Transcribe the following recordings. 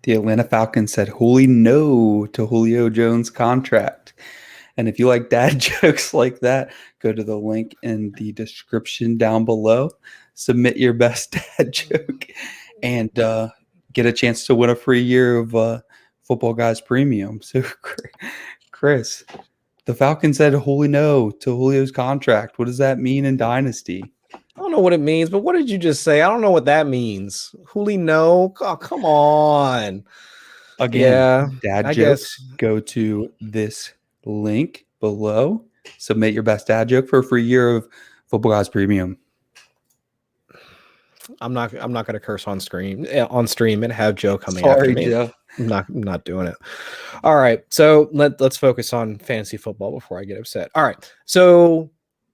The Atlanta Falcons said Juli-NO to Julio Jones contract. And if you like dad jokes like that, go to the link in the description down below. Submit your best dad joke and get a chance to win a free year of Football Guys Premium. So, Chris, the Falcons said Juli-NO to Julio's contract. What does that mean in Dynasty? I don't know what it means, but what did you just say? I don't know what that means. Juli-NO? Oh, come on. Again, dad jokes, go to this link below. Submit your best dad joke for a free year of Football Guys Premium. I'm not going to curse on stream and have Joe coming after me. Joe. I'm not doing it. All right. So let's focus on fantasy football before I get upset. All right. So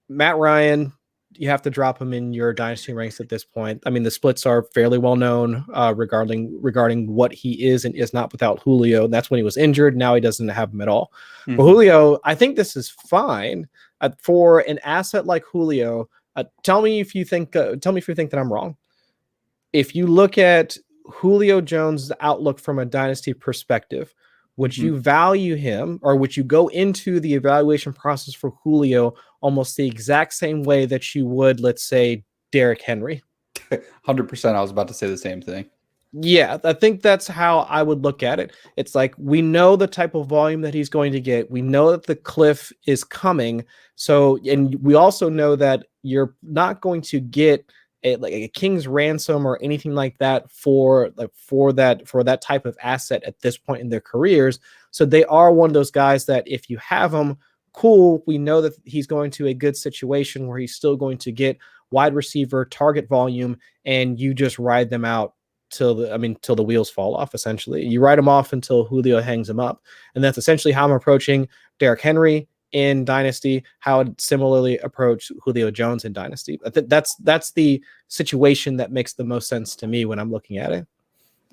Matt Ryan, you have to drop him in your dynasty ranks at this point. I mean, the splits are fairly well known regarding what he is and is not without Julio. And that's when he was injured. Now he doesn't have him at all. Mm-hmm. But Julio, I think this is fine for an asset like Julio. Tell me if you think that I'm wrong. If you look at Julio Jones' outlook from a dynasty perspective, would you value him, or would you go into the evaluation process for Julio almost the exact same way that you would, let's say, Derrick Henry? 100%. I was about to say the same thing. Yeah, I think that's how I would look at it. It's like, we know the type of volume that he's going to get. We know that the cliff is coming. So, and we also know that you're not going to get a king's ransom or anything like that for that type of asset at this point in their careers. So they are one of those guys that if you have them, cool. We know that he's going to a good situation where he's still going to get wide receiver target volume, and you just ride them out till the wheels fall off. Essentially, you ride them off until Julio hangs them up, and that's essentially how I'm approaching Derrick Henry in Dynasty, how I'd similarly approach Julio Jones in Dynasty. I think that's the situation that makes the most sense to me when I'm looking at it.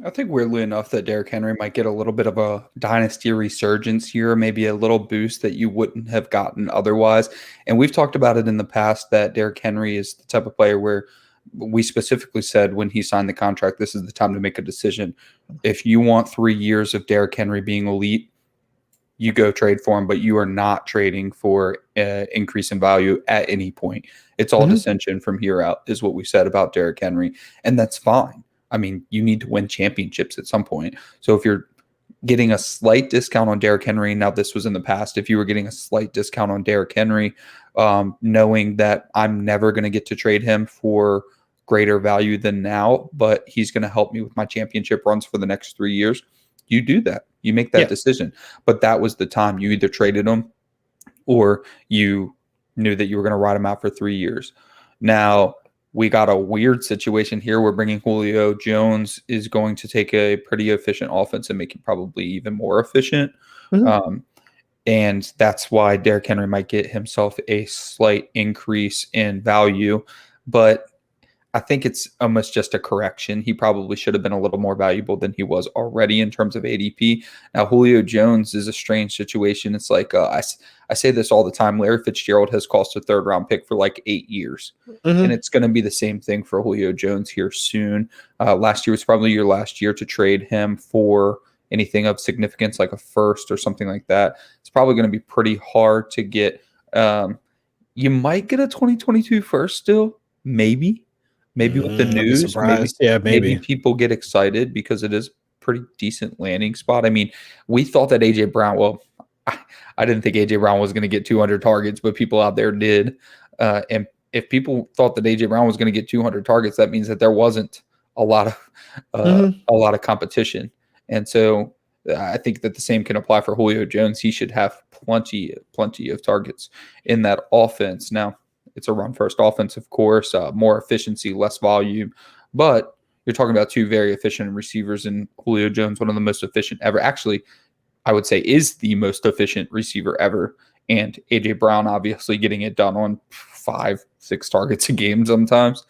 I think weirdly enough that Derrick Henry might get a little bit of a dynasty resurgence here, maybe a little boost that you wouldn't have gotten otherwise. And we've talked about it in the past that Derrick Henry is the type of player where we specifically said when he signed the contract, this is the time to make a decision. If you want 3 years of Derrick Henry being elite, you go trade for him, but you are not trading for an increase in value at any point. It's all dissension from here out is what we said about Derrick Henry, and that's fine. I mean, you need to win championships at some point. So if you're getting a slight discount on Derrick Henry, now this was in the past, if you were getting a slight discount on Derrick Henry, knowing that I'm never going to get to trade him for greater value than now, but he's going to help me with my championship runs for the next 3 years, you do that. You make that decision. But that was the time. You either traded him or you knew that you were going to ride him out for 3 years. Now, we got a weird situation here. We're bringing Julio Jones is going to take a pretty efficient offense and make it probably even more efficient. And that's why Derrick Henry might get himself a slight increase in value. But I think it's almost just a correction. He probably should have been a little more valuable than he was already in terms of ADP. Now, Julio Jones is a strange situation. It's like I say this all the time. Larry Fitzgerald has cost a third-round pick for like 8 years. And it's going to be the same thing for Julio Jones here soon. Last year was probably your last year to trade him for anything of significance like a first or something like that. It's probably going to be pretty hard to get. You might get a 2022 first still, maybe with the news, maybe people get excited because it is a pretty decent landing spot. I mean, we thought that AJ Brown, well, I didn't think AJ Brown was going to get 200 targets, but people out there did. And if people thought that AJ Brown was going to get 200 targets, that means that there wasn't a lot of competition. And so I think that the same can apply for Julio Jones. He should have plenty of targets in that offense. Now, it's a run-first offense, of course, more efficiency, less volume. But you're talking about two very efficient receivers, and Julio Jones, one of the most efficient ever. Actually, I would say is the most efficient receiver ever. And A.J. Brown obviously getting it done on 5-6 targets a game sometimes.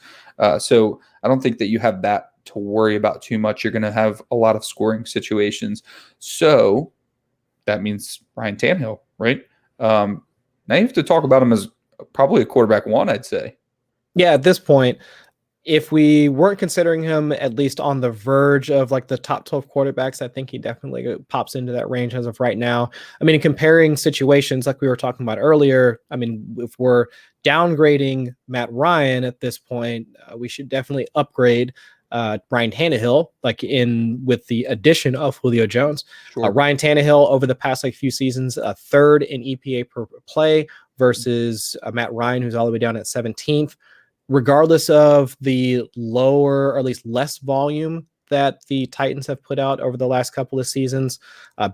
So I don't think that you have that to worry about too much. You're going to have a lot of scoring situations. So that means Ryan Tannehill, right? Now you have to talk about him as probably a quarterback one, I'd say. Yeah, at this point, if we weren't considering him at least on the verge of like the top 12 quarterbacks, I think he definitely pops into that range as of right now. I mean, in comparing situations like we were talking about earlier, I mean, if we're downgrading Matt Ryan at this point, we should definitely upgrade Ryan Tannehill, like in with the addition of Julio Jones. Sure. Ryan Tannehill over the past like few seasons, third in EPA per play versus Matt Ryan, who's all the way down at 17th. Regardless of the lower or at least less volume that the Titans have put out over the last couple of seasons,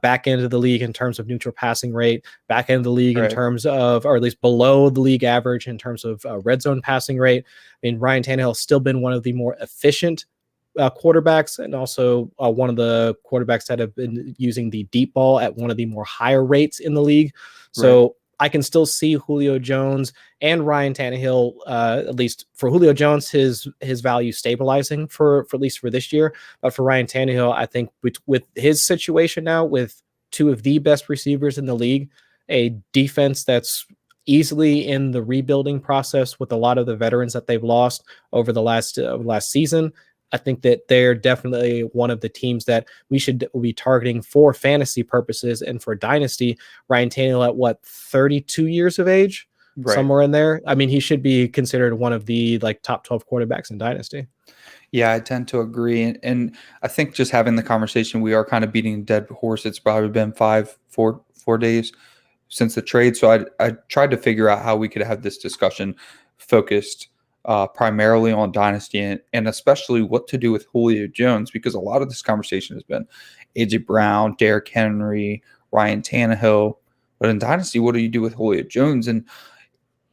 back end of the league in terms of neutral passing rate, back end of the league in terms of, or at least below the league average in terms of red zone passing rate. I mean, Ryan Tannehill has still been one of the more efficient quarterbacks, and also one of the quarterbacks that have been using the deep ball at one of the more higher rates in the league. So I can still see Julio Jones and Ryan Tannehill, at least for Julio Jones, his value stabilizing for at least for this year. But for Ryan Tannehill, I think with his situation now, with two of the best receivers in the league, a defense that's easily in the rebuilding process with a lot of the veterans that they've lost over the last season, I think that they're definitely one of the teams that we should be targeting for fantasy purposes and for dynasty. Ryan Tannehill at what, 32 years of age, somewhere in there. I mean, he should be considered one of the like top 12 quarterbacks in dynasty. Yeah, I tend to agree. And I think just having the conversation, we are kind of beating a dead horse. It's probably been 4 days since the trade. So I tried to figure out how we could have this discussion focused primarily on dynasty and especially what to do with Julio Jones, because a lot of this conversation has been AJ Brown, Derrick Henry, Ryan Tannehill. But in dynasty, what do you do with Julio Jones? And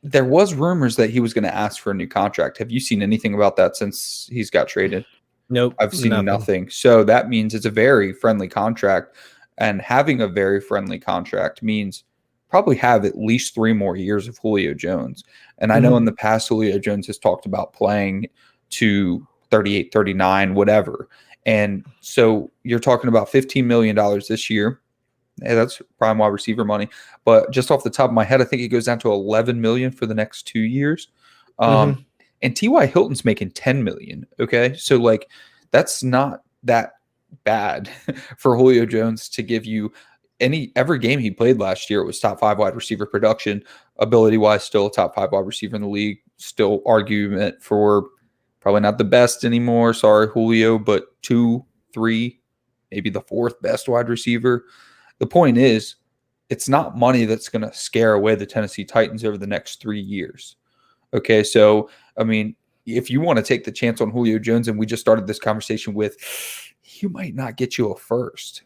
there was rumors that he was going to ask for a new contract. Have you seen anything about that since he's got traded? Nope. I've seen nothing. So that means it's a very friendly contract. And having a very friendly contract means probably have at least 3 more years of Julio Jones. And I know in the past, Julio Jones has talked about playing to 38, 39, whatever. And so you're talking about $15 million this year. Hey, that's prime wide receiver money. But just off the top of my head, I think it goes down to $11 million for the next 2 years. And T.Y. Hilton's making $10 million. Okay. So like, that's not that bad for Julio Jones to give you every game he played last year. It was top 5 wide receiver production, ability wise, still a top 5 wide receiver in the league, still argument for probably not the best anymore. Sorry, Julio, but 2, 3, maybe the 4th best wide receiver. The point is, it's not money that's going to scare away the Tennessee Titans over the next 3 years. Okay. So, I mean, if you want to take the chance on Julio Jones, and we just started this conversation with, you might not get you a first.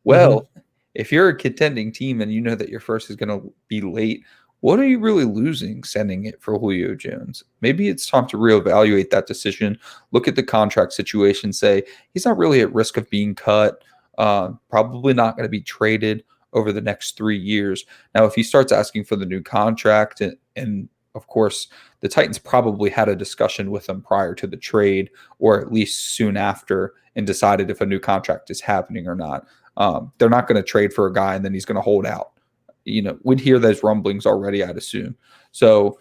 Well, if you're a contending team and you know that your first is going to be late, what are you really losing sending it for Julio Jones? Maybe it's time to reevaluate that decision, look at the contract situation, say he's not really at risk of being cut, probably not going to be traded over the next 3 years. Now, if he starts asking for the new contract, and of course, the Titans probably had a discussion with him prior to the trade, or at least soon after, and decided if a new contract is happening or not. They're not going to trade for a guy and then he's going to hold out. You know, we'd hear those rumblings already, I'd assume. So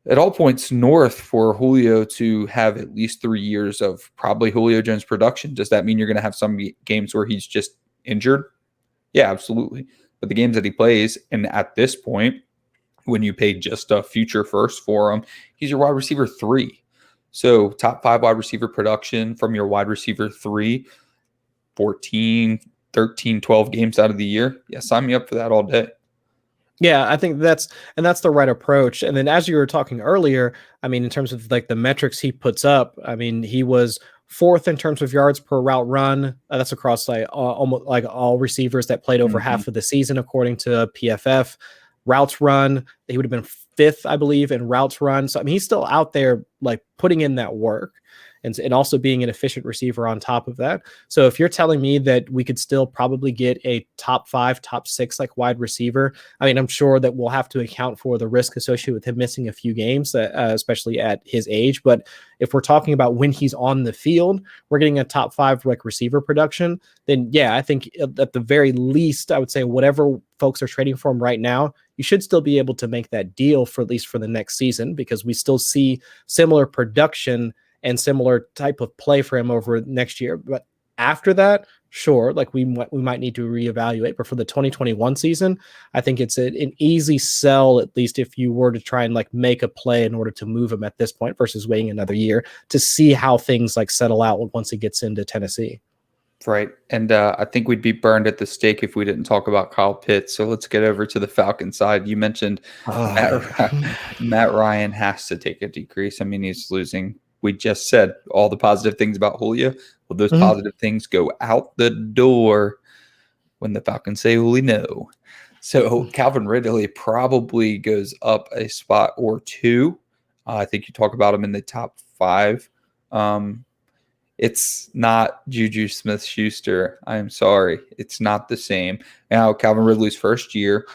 it all points north for Julio to have at least 3 years of probably Julio Jones production. Does that mean you're going to have some games where he's just injured? Yeah, absolutely. But the games that he plays, and at this point, when you pay just a future first for him, he's your wide receiver 3. So top 5 wide receiver production from your wide receiver 3, 14, 13, 12 games out of the year. Yeah, sign me up for that all day. Yeah, I think that's the right approach. And then as you were talking earlier, I mean, in terms of like the metrics he puts up, I mean, he was 4th in terms of yards per route run. That's across like almost like all receivers that played over half of the season, according to PFF. Routes run, he would have been 5th, I believe, in routes run. So I mean, he's still out there like putting in that work. And also being an efficient receiver on top of that. So if you're telling me that we could still probably get a top 5, top 6 like wide receiver, I mean, I'm sure that we'll have to account for the risk associated with him missing a few games, especially at his age. But if we're talking about when he's on the field, we're getting a top 5 like receiver production, then yeah, I think at the very least, I would say whatever folks are trading for him right now, you should still be able to make that deal for at least for the next season, because we still see similar production and similar type of play for him over next year. But after that, sure, like we might need to reevaluate. But for the 2021 season, I think it's an easy sell, at least if you were to try and like make a play in order to move him at this point versus waiting another year to see how things like settle out once he gets into Tennessee. Right. And I think we'd be burned at the stake if we didn't talk about Kyle Pitts. So let's get over to the Falcon side. You mentioned Matt Ryan has to take a decrease. I mean, he's losing. We just said all the positive things about Julio. Well, those positive things go out the door when the Falcons say Juli-NO. So Calvin Ridley probably goes up a spot or two. I think you talk about him in the top 5. It's not Juju Smith-Schuster. I'm sorry. It's not the same. Now, Calvin Ridley's first year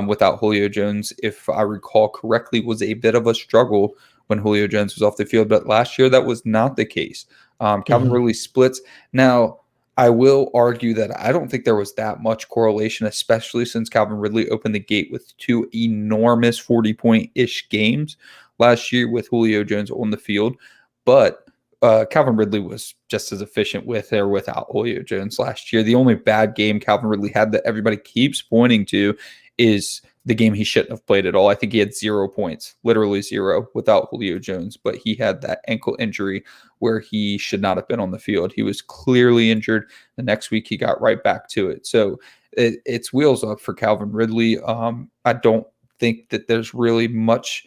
without Julio Jones, if I recall correctly, was a bit of a struggle when Julio Jones was off the field. But last year, that was not the case. Calvin Ridley splits. Now, I will argue that I don't think there was that much correlation, especially since Calvin Ridley opened the gate with 2 enormous 40-point-ish games last year with Julio Jones on the field. But Calvin Ridley was just as efficient with or without Julio Jones last year. The only bad game Calvin Ridley had that everybody keeps pointing to is the game he shouldn't have played at all. I think he had 0 points, literally 0, without Julio Jones. But he had that ankle injury where he should not have been on the field. He was clearly injured. The next week, he got right back to it. So it's wheels up for Calvin Ridley. I don't think that there's really much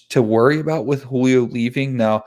to worry about with Julio leaving. Now,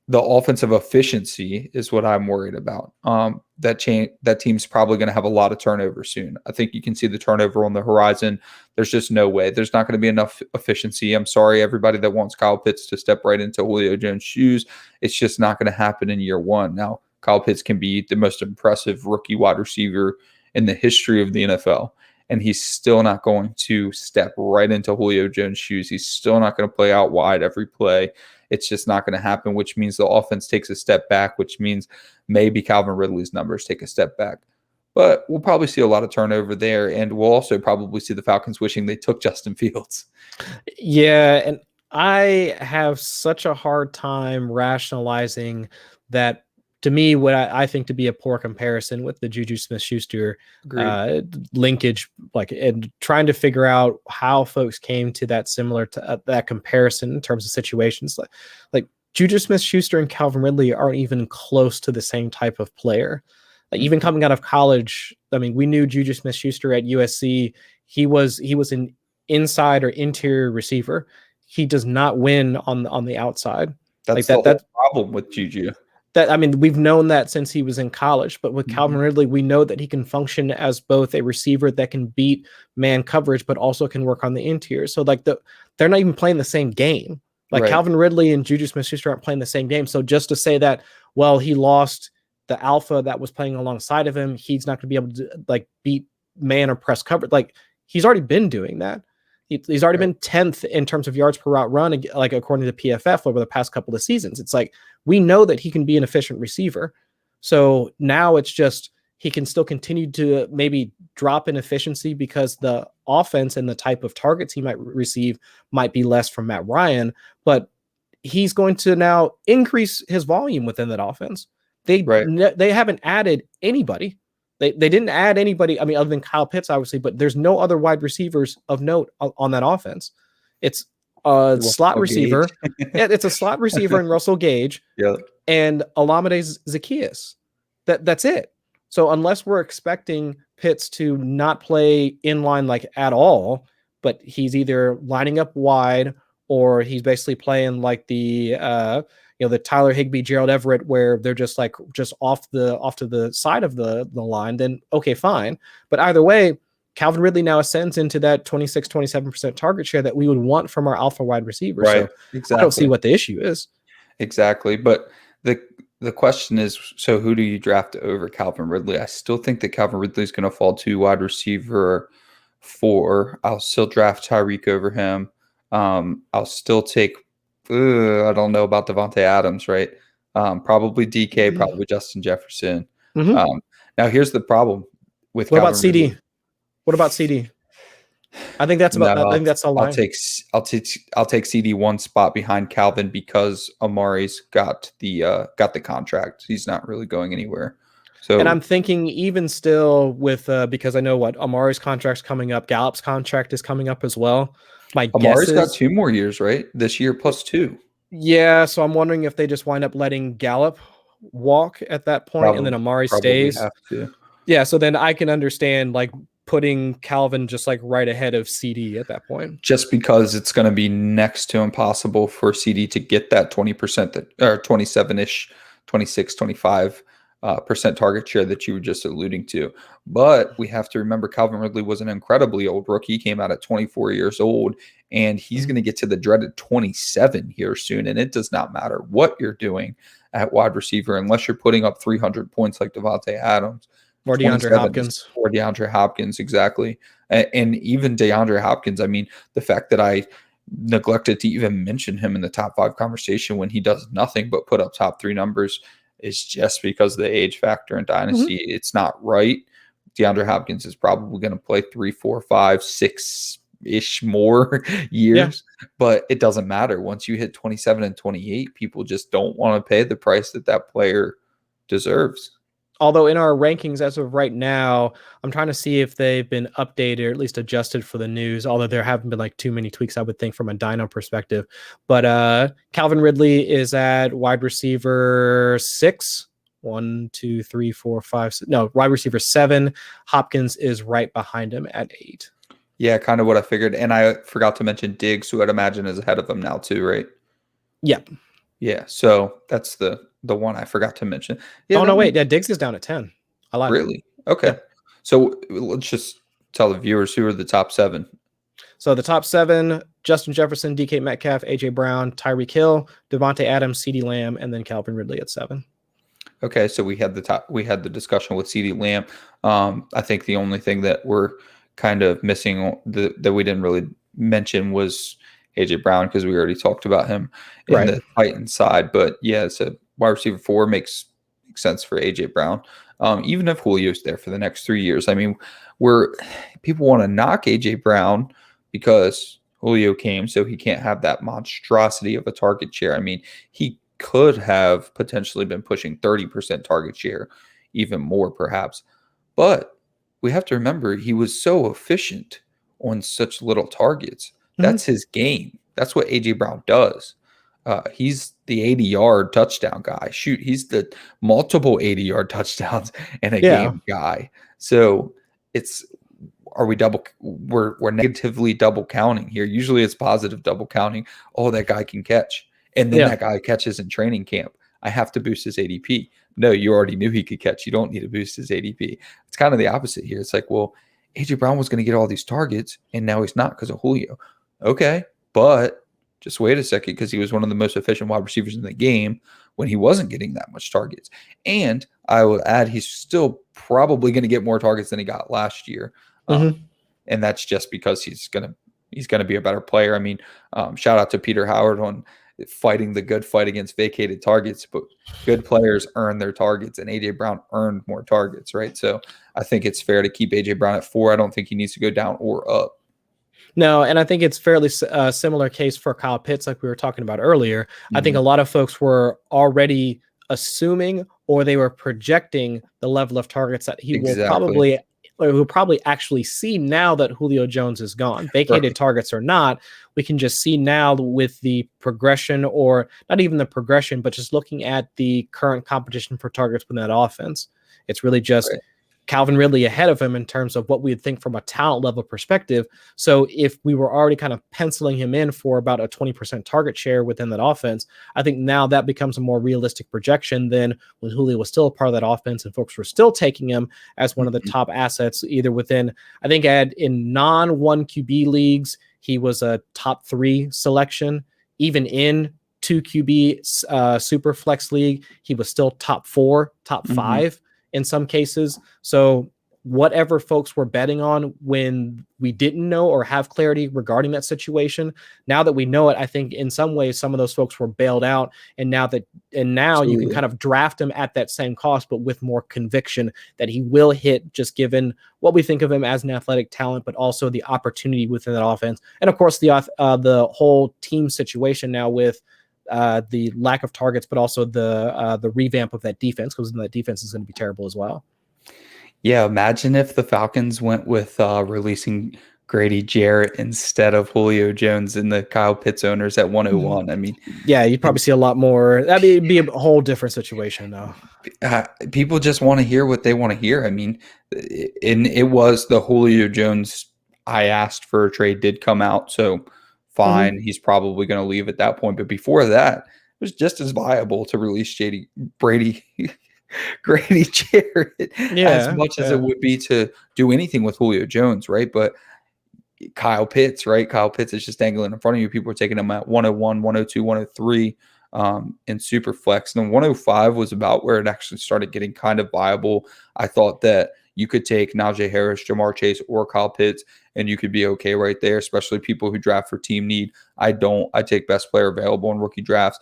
the offensive efficiency is what I'm worried about. That team's probably going to have a lot of turnover soon. I think you can see the turnover on the horizon. There's just no way. There's not going to be enough efficiency. I'm sorry, everybody that wants Kyle Pitts to step right into Julio Jones' shoes. It's just not going to happen in year one. Now, Kyle Pitts can be the most impressive rookie wide receiver in the history of the NFL, and he's still not going to step right into Julio Jones' shoes. He's still not going to play out wide every play. It's just not going to happen, which means the offense takes a step back, which means maybe Calvin Ridley's numbers take a step back. But we'll probably see a lot of turnover there, and we'll also probably see the Falcons wishing they took Justin Fields. Yeah, and I have such a hard time rationalizing that. To me, what I think to be a poor comparison with the Juju Smith-Schuster linkage, like, and trying to figure out how folks came to that similar to that comparison in terms of situations. Like Juju Smith-Schuster and Calvin Ridley aren't even close to the same type of player. Like even coming out of college, I mean, we knew Juju Smith-Schuster at USC. He was an inside or interior receiver. He does not win on the outside. That's like that's the problem with Juju. I mean, we've known that since he was in college, but with Calvin Ridley, we know that he can function as both a receiver that can beat man coverage, but also can work on the interior. So like they're not even playing the same game. Like Calvin Ridley and Juju Smith-Schuster aren't playing the same game. So just to say that, well, he lost the alpha that was playing alongside of him, he's not going to be able to like beat man or press coverage. Like he's already been doing that. He's already been 10th in terms of yards per route run, like according to PFF over the past couple of seasons. It's like, we know that he can be an efficient receiver. So now it's just, he can still continue to maybe drop in efficiency because the offense and the type of targets he might receive might be less from Matt Ryan, but he's going to now increase his volume within that offense. They haven't added anybody. They didn't add anybody, I mean, other than Kyle Pitts, obviously, but there's no other wide receivers of note on that offense. It's a slot receiver. Yeah, it's a slot receiver in Russell Gage and Olamide Zaccheaus. That's it. So unless we're expecting Pitts to not play in line like at all, but he's either lining up wide or he's basically playing like the the Tyler Higbee, Gerald Everett, where they're just off to the side of the line, then okay, fine. But either way, Calvin Ridley now ascends into that 26-27% target share that we would want from our alpha wide receiver. Right. So exactly. I don't see what the issue is. Exactly. But the question is, so who do you draft over Calvin Ridley? I still think that Calvin Ridley is going to fall to wide receiver 4. I'll still draft Tyreek over him. I'll still take I don't know about Devontae Adams, right? Probably DK, probably Justin Jefferson. Now, here's the problem with What about CD? What about CD? I think that's No, about. I think that's the line. I'll take CD one spot behind Calvin because Amari's got the contract. He's not really going anywhere. And So I'm thinking even still with because I know what Amari's contract's coming up, Gallup's contract is coming up as well. My guess Amari's got is 2 more years, right? This year plus two. yeah. So I'm wondering if they just wind up letting Gallup walk at that point, and then Amari Probably stays. have to. Yeah. So then I can understand like putting Calvin just like right ahead of CD at that point. Just because it's going to be next to impossible for CD to get that 20% or 27-ish, 26, 25 percent target share that you were just alluding to. But we have to remember Calvin Ridley was an incredibly old rookie. He came out at 24 years old, and he's going to get to the dreaded 27 here soon. And it does not matter what you're doing at wide receiver unless you're putting up 300 points like Devontae Adams. Or DeAndre Hopkins. Or DeAndre Hopkins, exactly. And even DeAndre Hopkins, I mean, the fact that I neglected to even mention him in the top 5 conversation when he does nothing but put up top 3 numbers is just because of the age factor in Dynasty. Mm-hmm. It's not right. DeAndre Hopkins is probably going to play 3, 4, 5, 6-ish more years, but it doesn't matter. Once you hit 27 and 28, people just don't want to pay the price that player deserves. Although in our rankings as of right now, I'm trying to see if they've been updated or at least adjusted for the news, although there haven't been like too many tweaks, I would think, from a dyno perspective. But Calvin Ridley is at wide receiver 6. 1, 2, 3, 4, 5. No, wide receiver 7. Hopkins is right behind him at 8. Yeah, kind of what I figured. And I forgot to mention Diggs, who I'd imagine is ahead of him now too, right? Yep. Yeah, so that's the one I forgot to mention. Yeah, oh, no, wait. Yeah, Diggs is down at 10. I lied. Really? Okay. Yeah. So let's just tell the viewers who are the top 7. So the top 7, Justin Jefferson, DK Metcalf, AJ Brown, Tyreek Hill, Devontae Adams, CeeDee Lamb, and then Calvin Ridley at 7. Okay, so we had the discussion with CeeDee Lamb. I think the only thing that we're kind of missing that we didn't really mention was AJ Brown because we already talked about him in the Titans side. But yeah, so wide receiver 4 makes sense for AJ Brown. Even if Julio's there for the next 3 years. I mean, people want to knock AJ Brown because Julio came, so he can't have that monstrosity of a target share. I mean, he could have potentially been pushing 30% target share, even more perhaps. But we have to remember he was so efficient on such little targets. That's his game. That's what AJ Brown does. He's the 80-yard touchdown guy. Shoot, he's the multiple 80-yard touchdowns in a game guy. So we're negatively double counting here. Usually it's positive double counting. Oh, that guy can catch. And then that guy catches in training camp. I have to boost his ADP. No, you already knew he could catch. You don't need to boost his ADP. It's kind of the opposite here. It's like, well, AJ Brown was going to get all these targets, and now he's not because of Julio. Okay, but just wait a second, because he was one of the most efficient wide receivers in the game when he wasn't getting that much targets. And I will add, he's still probably going to get more targets than he got last year. And that's just because he's going to be a better player. I mean, shout out to Peter Howard on fighting the good fight against vacated targets, but good players earn their targets, and AJ Brown earned more targets, right? So I think it's fair to keep AJ Brown at 4. I don't think he needs to go down or up. No, and I think it's fairly similar case for Kyle Pitts, like we were talking about earlier. I think a lot of folks were already assuming, or they were projecting the level of targets that he will probably actually see now that Julio Jones is gone. Vacated targets or not, we can just see now with the progression, or not even the progression, but just looking at the current competition for targets within that offense. It's really just Calvin Ridley ahead of him in terms of what we'd think from a talent level perspective. So if we were already kind of penciling him in for about a 20% target share within that offense, I think now that becomes a more realistic projection than when Julio was still a part of that offense and folks were still taking him as one of the top assets, either within, I think in non-1 QB leagues, he was a top 3 selection. Even in 2 QB super flex league, he was still top 4, top 5 in some cases. So whatever folks were betting on when we didn't know or have clarity regarding that situation. Now that we know it, I think in some ways some of those folks were bailed out, and now you can kind of draft him at that same cost, but with more conviction that he will hit, just given what we think of him as an athletic talent, but also the opportunity within that offense, and of course the whole team situation now with the lack of targets, but also the revamp of that defense, because that defense is going to be terrible as well. Yeah, imagine if the Falcons went with releasing Grady Jarrett instead of Julio Jones and the Kyle Pitts owners at 101. I mean, yeah, you'd probably see a lot more. That'd be a whole different situation, though. People just want to hear what they want to hear. I mean, and it was the Julio Jones I asked for a trade did come out, so fine. He's probably going to leave at that point. But before that, it was just as viable to release Grady Jarrett as much as it would be to do anything with Julio Jones, right? But Kyle Pitts, right? Kyle Pitts is just dangling in front of you. People are taking him at 101, 102, 103 in super flex. And then 105 was about where it actually started getting kind of viable. I thought that you could take Najee Harris, Jamar Chase, or Kyle Pitts, and you could be okay right there, especially people who draft for team need. I don't. I take best player available in rookie drafts.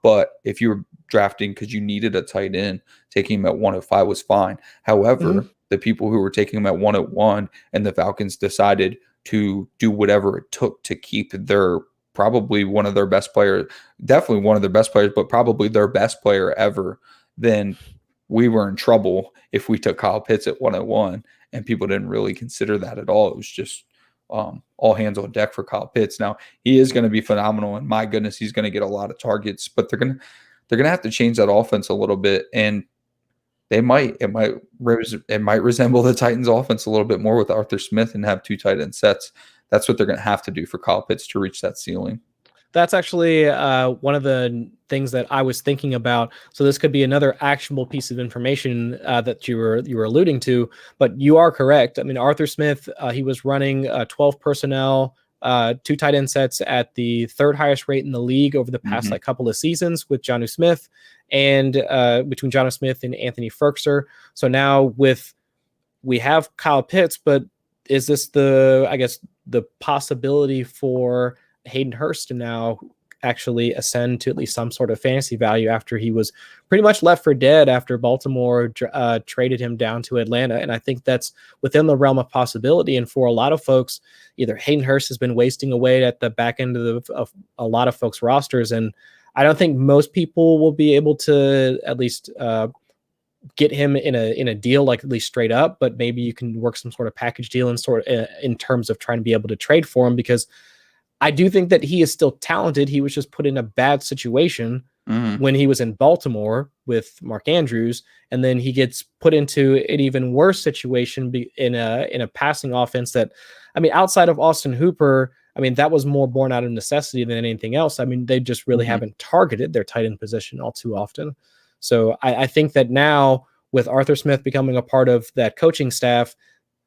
But if you were drafting because you needed a tight end, taking him at 105 was fine. However, the people who were taking him at 101 and the Falcons decided to do whatever it took to keep their probably one of their best players, definitely one of their best players, but probably their best player ever, then we were in trouble if we took Kyle Pitts at 101, and people didn't really consider that at all. It was just all hands on deck for Kyle Pitts. Now, he is going to be phenomenal, and my goodness, he's going to get a lot of targets, but they're going to have to change that offense a little bit, and it might resemble the Titans offense a little bit more with Arthur Smith and have 2 tight end sets. That's what they're going to have to do for Kyle Pitts to reach that ceiling. That's actually one of the things that I was thinking about. So this could be another actionable piece of information that you were alluding to. But you are correct. I mean, Arthur Smith, he was running 12 personnel, 2 tight end sets at the 3rd highest rate in the league over the past couple of seasons with Jonnu Smith, and between Jonnu Smith and Anthony Ferkser. So now we have Kyle Pitts, but is this the possibility for Hayden Hurst to now actually ascend to at least some sort of fantasy value after he was pretty much left for dead after Baltimore traded him down to Atlanta? And I think that's within the realm of possibility. And for a lot of folks, either Hayden Hurst has been wasting away at the back end of a lot of folks' rosters. And I don't think most people will be able to at least get him in a deal, like at least straight up, but maybe you can work some sort of package deal in terms of trying to be able to trade for him, because I do think that he is still talented. He was just put in a bad situation when he was in Baltimore with Mark Andrews, and then he gets put into an even worse situation in a passing offense that, I mean, outside of Austin Hooper, I mean, that was more born out of necessity than anything else. I mean, they just really haven't targeted their tight end position all too often. So I think that now with Arthur Smith becoming a part of that coaching staff,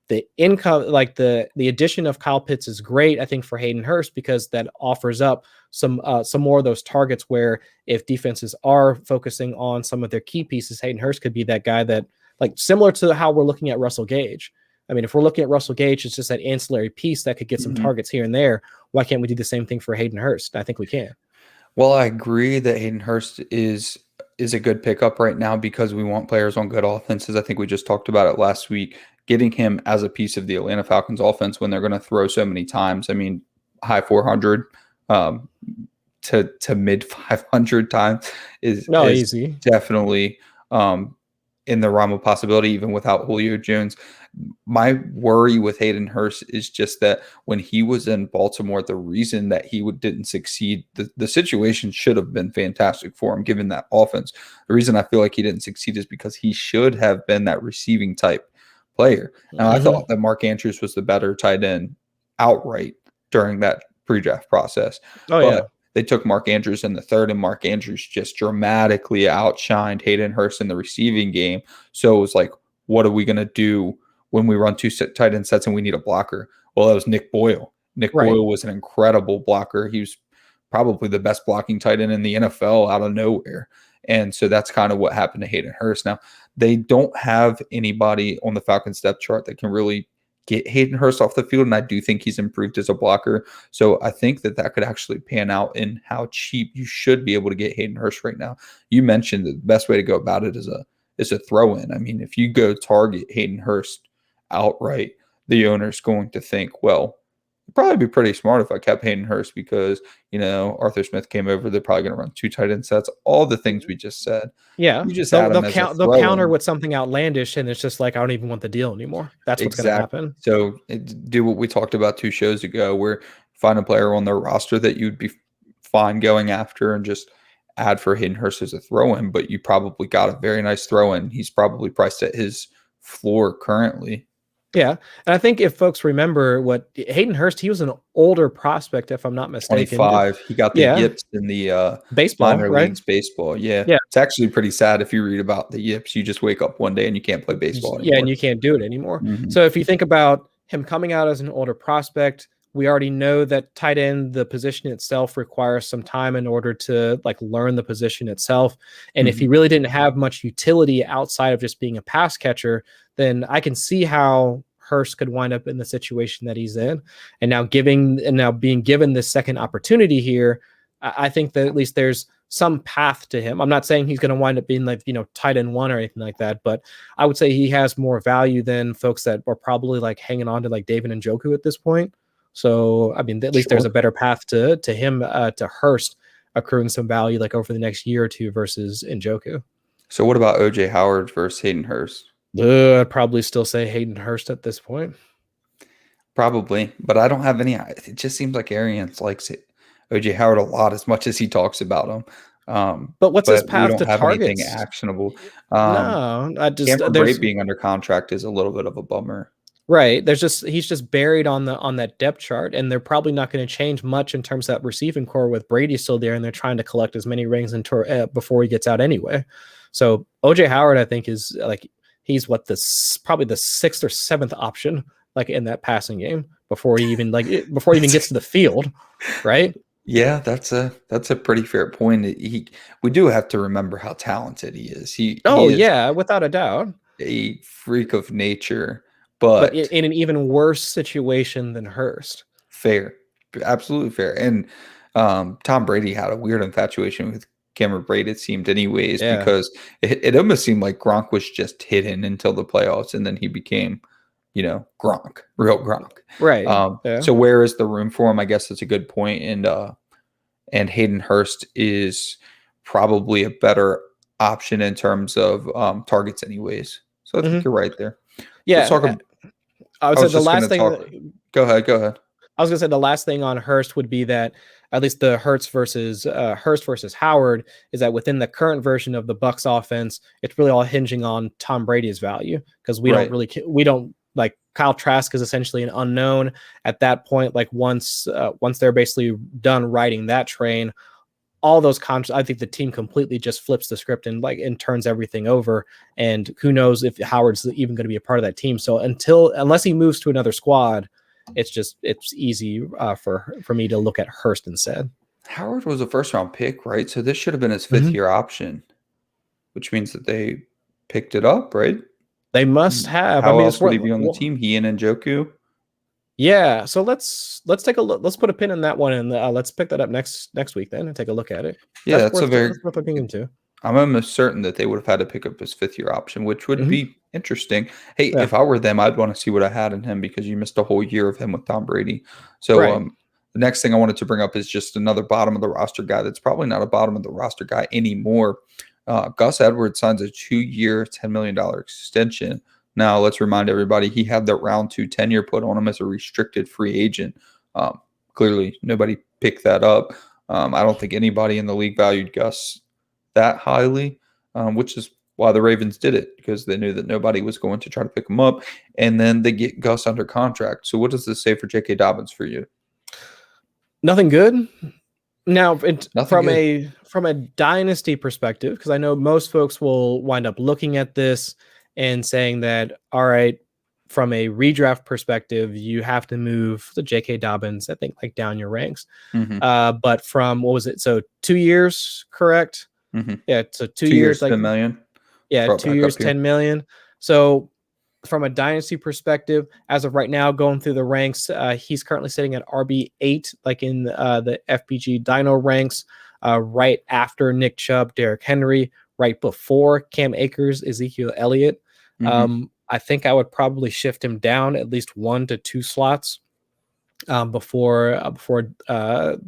the income, like the addition of Kyle Pitts is great, I think, for Hayden Hurst, because that offers up some more of those targets where if defenses are focusing on some of their key pieces, Hayden Hurst could be that guy that, like, similar to how we're looking at Russell Gage. I mean, if we're looking at Russell Gage, it's just that ancillary piece that could get some targets here and there. Why can't we do the same thing for Hayden Hurst? I think we can. Well, I agree that Hayden Hurst is a good pickup right now because we want players on good offenses. I think we just talked about it last week. Getting him as a piece of the Atlanta Falcons offense when they're going to throw so many times. I mean, high 400 to mid 500 times is easy. Definitely in the realm of possibility, even without Julio Jones. My worry with Hayden Hurst is just that when he was in Baltimore, the reason that he didn't succeed, the situation should have been fantastic for him given that offense. The reason I feel like he didn't succeed is because he should have been that receiving type player. Now, I thought that Mark Andrews was the better tight end outright during that pre-draft process. They took Mark Andrews in the 3rd, and Mark Andrews just dramatically outshined Hayden Hurst in the receiving game. So it was like, what are we going to do when we run 2 tight end sets and we need a blocker? Well, that was Nick Boyle. Nick Boyle was an incredible blocker. He was probably the best blocking tight end in the NFL out of nowhere. And so that's kind of what happened to Hayden Hurst. Now, they don't have anybody on the Falcons depth chart that can really get Hayden Hurst off the field, and I do think he's improved as a blocker. So I think that could actually pan out in how cheap you should be able to get Hayden Hurst right now. You mentioned that the best way to go about it is a throw in. I mean, if you go target Hayden Hurst outright, the owner's going to think, well, it'd probably be pretty smart if I kept Hayden Hurst because, Arthur Smith came over. They're probably going to run 2 tight end sets, all the things we just said. Yeah, You just add them as a throw counter in. with something outlandish, and it's just like, I don't even want the deal anymore. That's what's going to happen. So do what we talked about 2 shows ago, where find a player on their roster that you'd be fine going after and just add for Hayden Hurst as a throw-in, but you probably got a very nice throw-in. He's probably priced at his floor currently. Yeah, and I think if folks remember what Hayden Hurst, he was an older prospect, if I'm not mistaken. 25. He got the yips in the baseball, minor right? leagues baseball. Yeah. Yeah. It's actually pretty sad if you read about the yips. You just wake up one day and you can't play baseball anymore. Yeah, and you can't do it anymore. So if you think about him coming out as an older prospect, we already know that tight end, the position itself requires some time in order to learn the position itself. And if he really didn't have much utility outside of just being a pass catcher, then I can see how Hurst could wind up in the situation that he's in. And now being given this second opportunity here, I think that at least there's some path to him. I'm not saying he's going to wind up being tight end 1 or anything like that, but I would say he has more value than folks that are probably hanging on to David Njoku at this point. So, I mean, at least there's a better path to him, to Hurst accruing some value over the next year or two versus Njoku. So what about O.J. Howard versus Hayden Hurst? I'd probably still say Hayden Hurst at this point. Probably, but I don't have any. It just seems like Arians likes O.J. Howard a lot as much as he talks about him. But what's his path to targets? Anything actionable. No, Cameron Brate being under contract is a little bit of a bummer. Right. He's just buried on that depth chart, and they're probably not going to change much in terms of that receiving core with Brady still there, and they're trying to collect as many rings before he gets out anyway. So O.J. Howard, I think, is he's probably the 6th or 7th option in that passing game before he even gets to the field, right? Yeah, that's a pretty fair point. We do have to remember how talented he is. He is without a doubt, a freak of nature. But in an even worse situation than Hurst. Fair. Absolutely fair. And Tom Brady had a weird infatuation with Cameron Brate, it seemed anyways, because it almost seemed like Gronk was just hidden until the playoffs, and then he became, Gronk, real Gronk. Right. So where is the room for him? I guess that's a good point. And Hayden Hurst is probably a better option in terms of targets anyways. So I think you're right there. Yeah. Go ahead. Go ahead. I was going to say the last thing on Hurst would be that at least the Hurst versus Howard is that within the current version of the Bucs offense, it's really all hinging on Tom Brady's value, because we don't Kyle Trask is essentially an unknown at that point. Once they're basically done riding that train, all those contracts, I think the team completely just flips the script and turns everything over. And who knows if Howard's even going to be a part of that team. So unless he moves to another squad, it's easy for me to look at Hurst instead. Howard was a 1st-round pick, right? So this should have been his 5th-year option, which means that they picked it up, right? They must have. How else would he be on the team? He and Njoku? Yeah, so let's take a look. Let's put a pin in that one, and let's pick that up next week then and take a look at it. Yeah, that's worth looking into. I'm almost certain that they would have had to pick up his 5th-year option, which would be interesting. Hey, if I were them, I'd want to see what I had in him, because you missed a whole year of him with Tom Brady. So the next thing I wanted to bring up is just another bottom of the roster guy that's probably not a bottom of the roster guy anymore. Gus Edwards signs a 2-year, $10 million extension. Now, let's remind everybody, he had the round 2 tenure put on him as a restricted free agent. Clearly, nobody picked that up. I don't think anybody in the league valued Gus that highly, which is why the Ravens did it, because they knew that nobody was going to try to pick him up. And then they get Gus under contract. So what does this say for J.K. Dobbins for you? Nothing good. Now, from a dynasty perspective, because I know most folks will wind up looking at this and saying that, all right, from a redraft perspective, you have to move the J.K. Dobbins, I think, down your ranks. But from, what was it? So 2 years, correct? Mm-hmm. Yeah, so 2 years, $10 million. Yeah, brought 2 back years, up here. 10 million. So from a dynasty perspective, as of right now, going through the ranks, he's currently sitting at RB8, like in the FPG Dino ranks, right after Nick Chubb, Derrick Henry, right before Cam Akers, Ezekiel Elliott. I think I would probably shift him down at least 1 to 2 slots before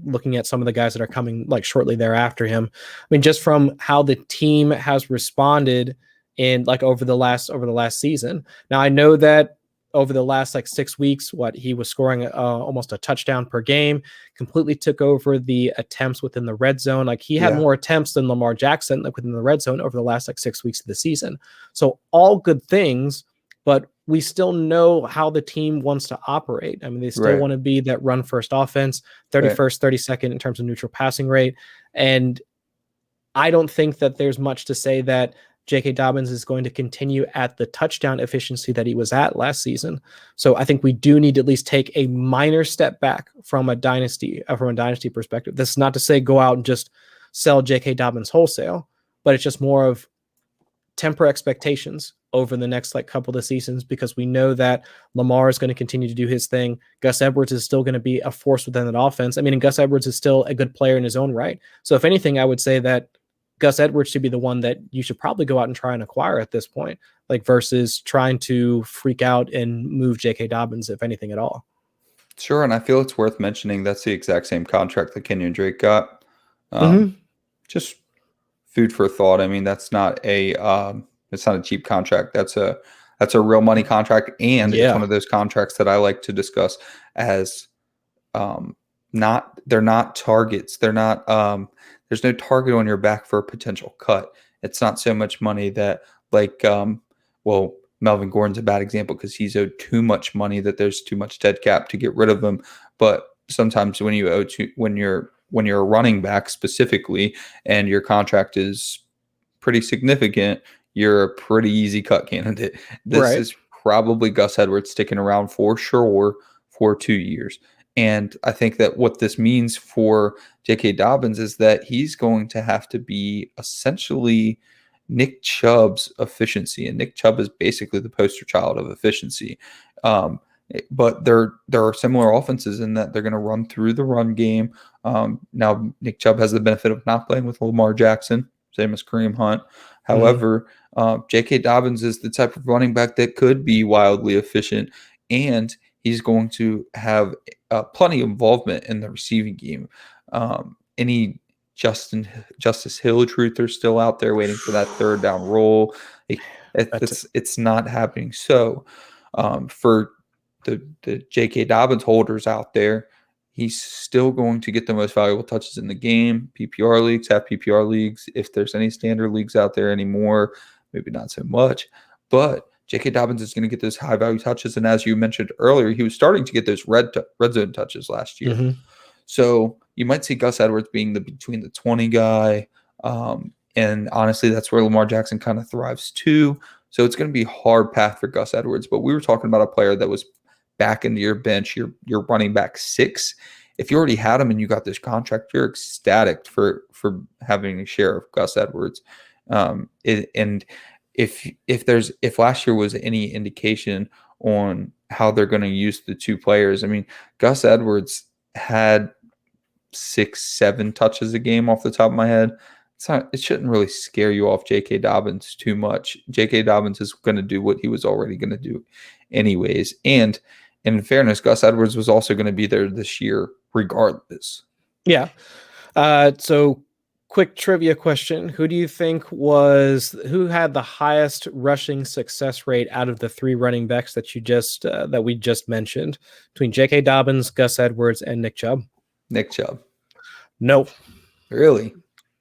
looking at some of the guys that are coming like shortly thereafter him. I mean, just from how the team has responded in like over the last season. Now I know that over the last like 6 weeks, what he was scoring almost a touchdown per game, completely took over the attempts within the red zone. Like he had more attempts than Lamar Jackson like within the red zone over the last like 6 weeks of the season. So all good things, but we still know how the team wants to operate. I mean, they still want to be that run first offense, 31st, 32nd in terms of neutral passing rate. And I don't think that there's much to say that J.K. Dobbins is going to continue at the touchdown efficiency that he was at last season. So I think we do need to at least take a minor step back from a dynasty perspective. This is not to say go out and just sell J.K. Dobbins wholesale, but it's just more of temper expectations over the next like couple of seasons, because we know that Lamar is going to continue to do his thing. Gus Edwards is still going to be a force within that offense. I mean, and Gus Edwards is still a good player in his own right. So if anything, I would say that Gus Edwards should be the one that you should probably go out and try and acquire at this point, like versus trying to freak out and move J.K. Dobbins, if anything at all. Sure, and I feel it's worth mentioning that's the exact same contract that Kenyon Drake got. Just food for thought. I mean, that's not a cheap contract. That's a real money contract, and it's one of those contracts that I like to discuss as they're not targets. They're not there's no target on your back for a potential cut. It's not so much money that Melvin Gordon's a bad example because he's owed too much money that there's too much dead cap to get rid of him. But sometimes when you're a running back specifically and your contract is pretty significant, you're a pretty easy cut candidate. This is probably Gus Edwards sticking around for sure for 2 years. And I think that what this means for J.K. Dobbins is that he's going to have to be essentially Nick Chubb's efficiency. And Nick Chubb is basically the poster child of efficiency. But there are similar offenses in that they're going to run through the run game. Now, Nick Chubb has the benefit of not playing with Lamar Jackson, same as Kareem Hunt. However, J.K. Dobbins is the type of running back that could be wildly efficient, and he's going to have plenty of involvement in the receiving game. Any Justice Hill truther still out there waiting for that third down roll. It's not happening. So for the J.K. Dobbins holders out there, he's still going to get the most valuable touches in the game. PPR leagues, half PPR leagues. If there's any standard leagues out there anymore, maybe not so much. But J.K. Dobbins is going to get those high-value touches. And as you mentioned earlier, he was starting to get those red zone touches last year. So you might see Gus Edwards being between the 20 guy. And honestly, that's where Lamar Jackson kind of thrives too. So it's going to be a hard path for Gus Edwards. But we were talking about a player that was back into your bench, your running back 6. If you already had him and you got this contract, you're ecstatic for having a share of Gus Edwards. And if last year was any indication on how they're going to use the two players, I mean, Gus Edwards had 6-7 touches a game off the top of my head. It shouldn't really scare you off J.K. Dobbins too much. J.K. Dobbins is going to do what he was already going to do anyways. And in fairness, Gus Edwards was also going to be there this year regardless. Yeah. So quick trivia question. Who do you think who had the highest rushing success rate out of the 3 running backs that we just mentioned between J.K. Dobbins, Gus Edwards, and Nick Chubb? Nick Chubb. No. Really?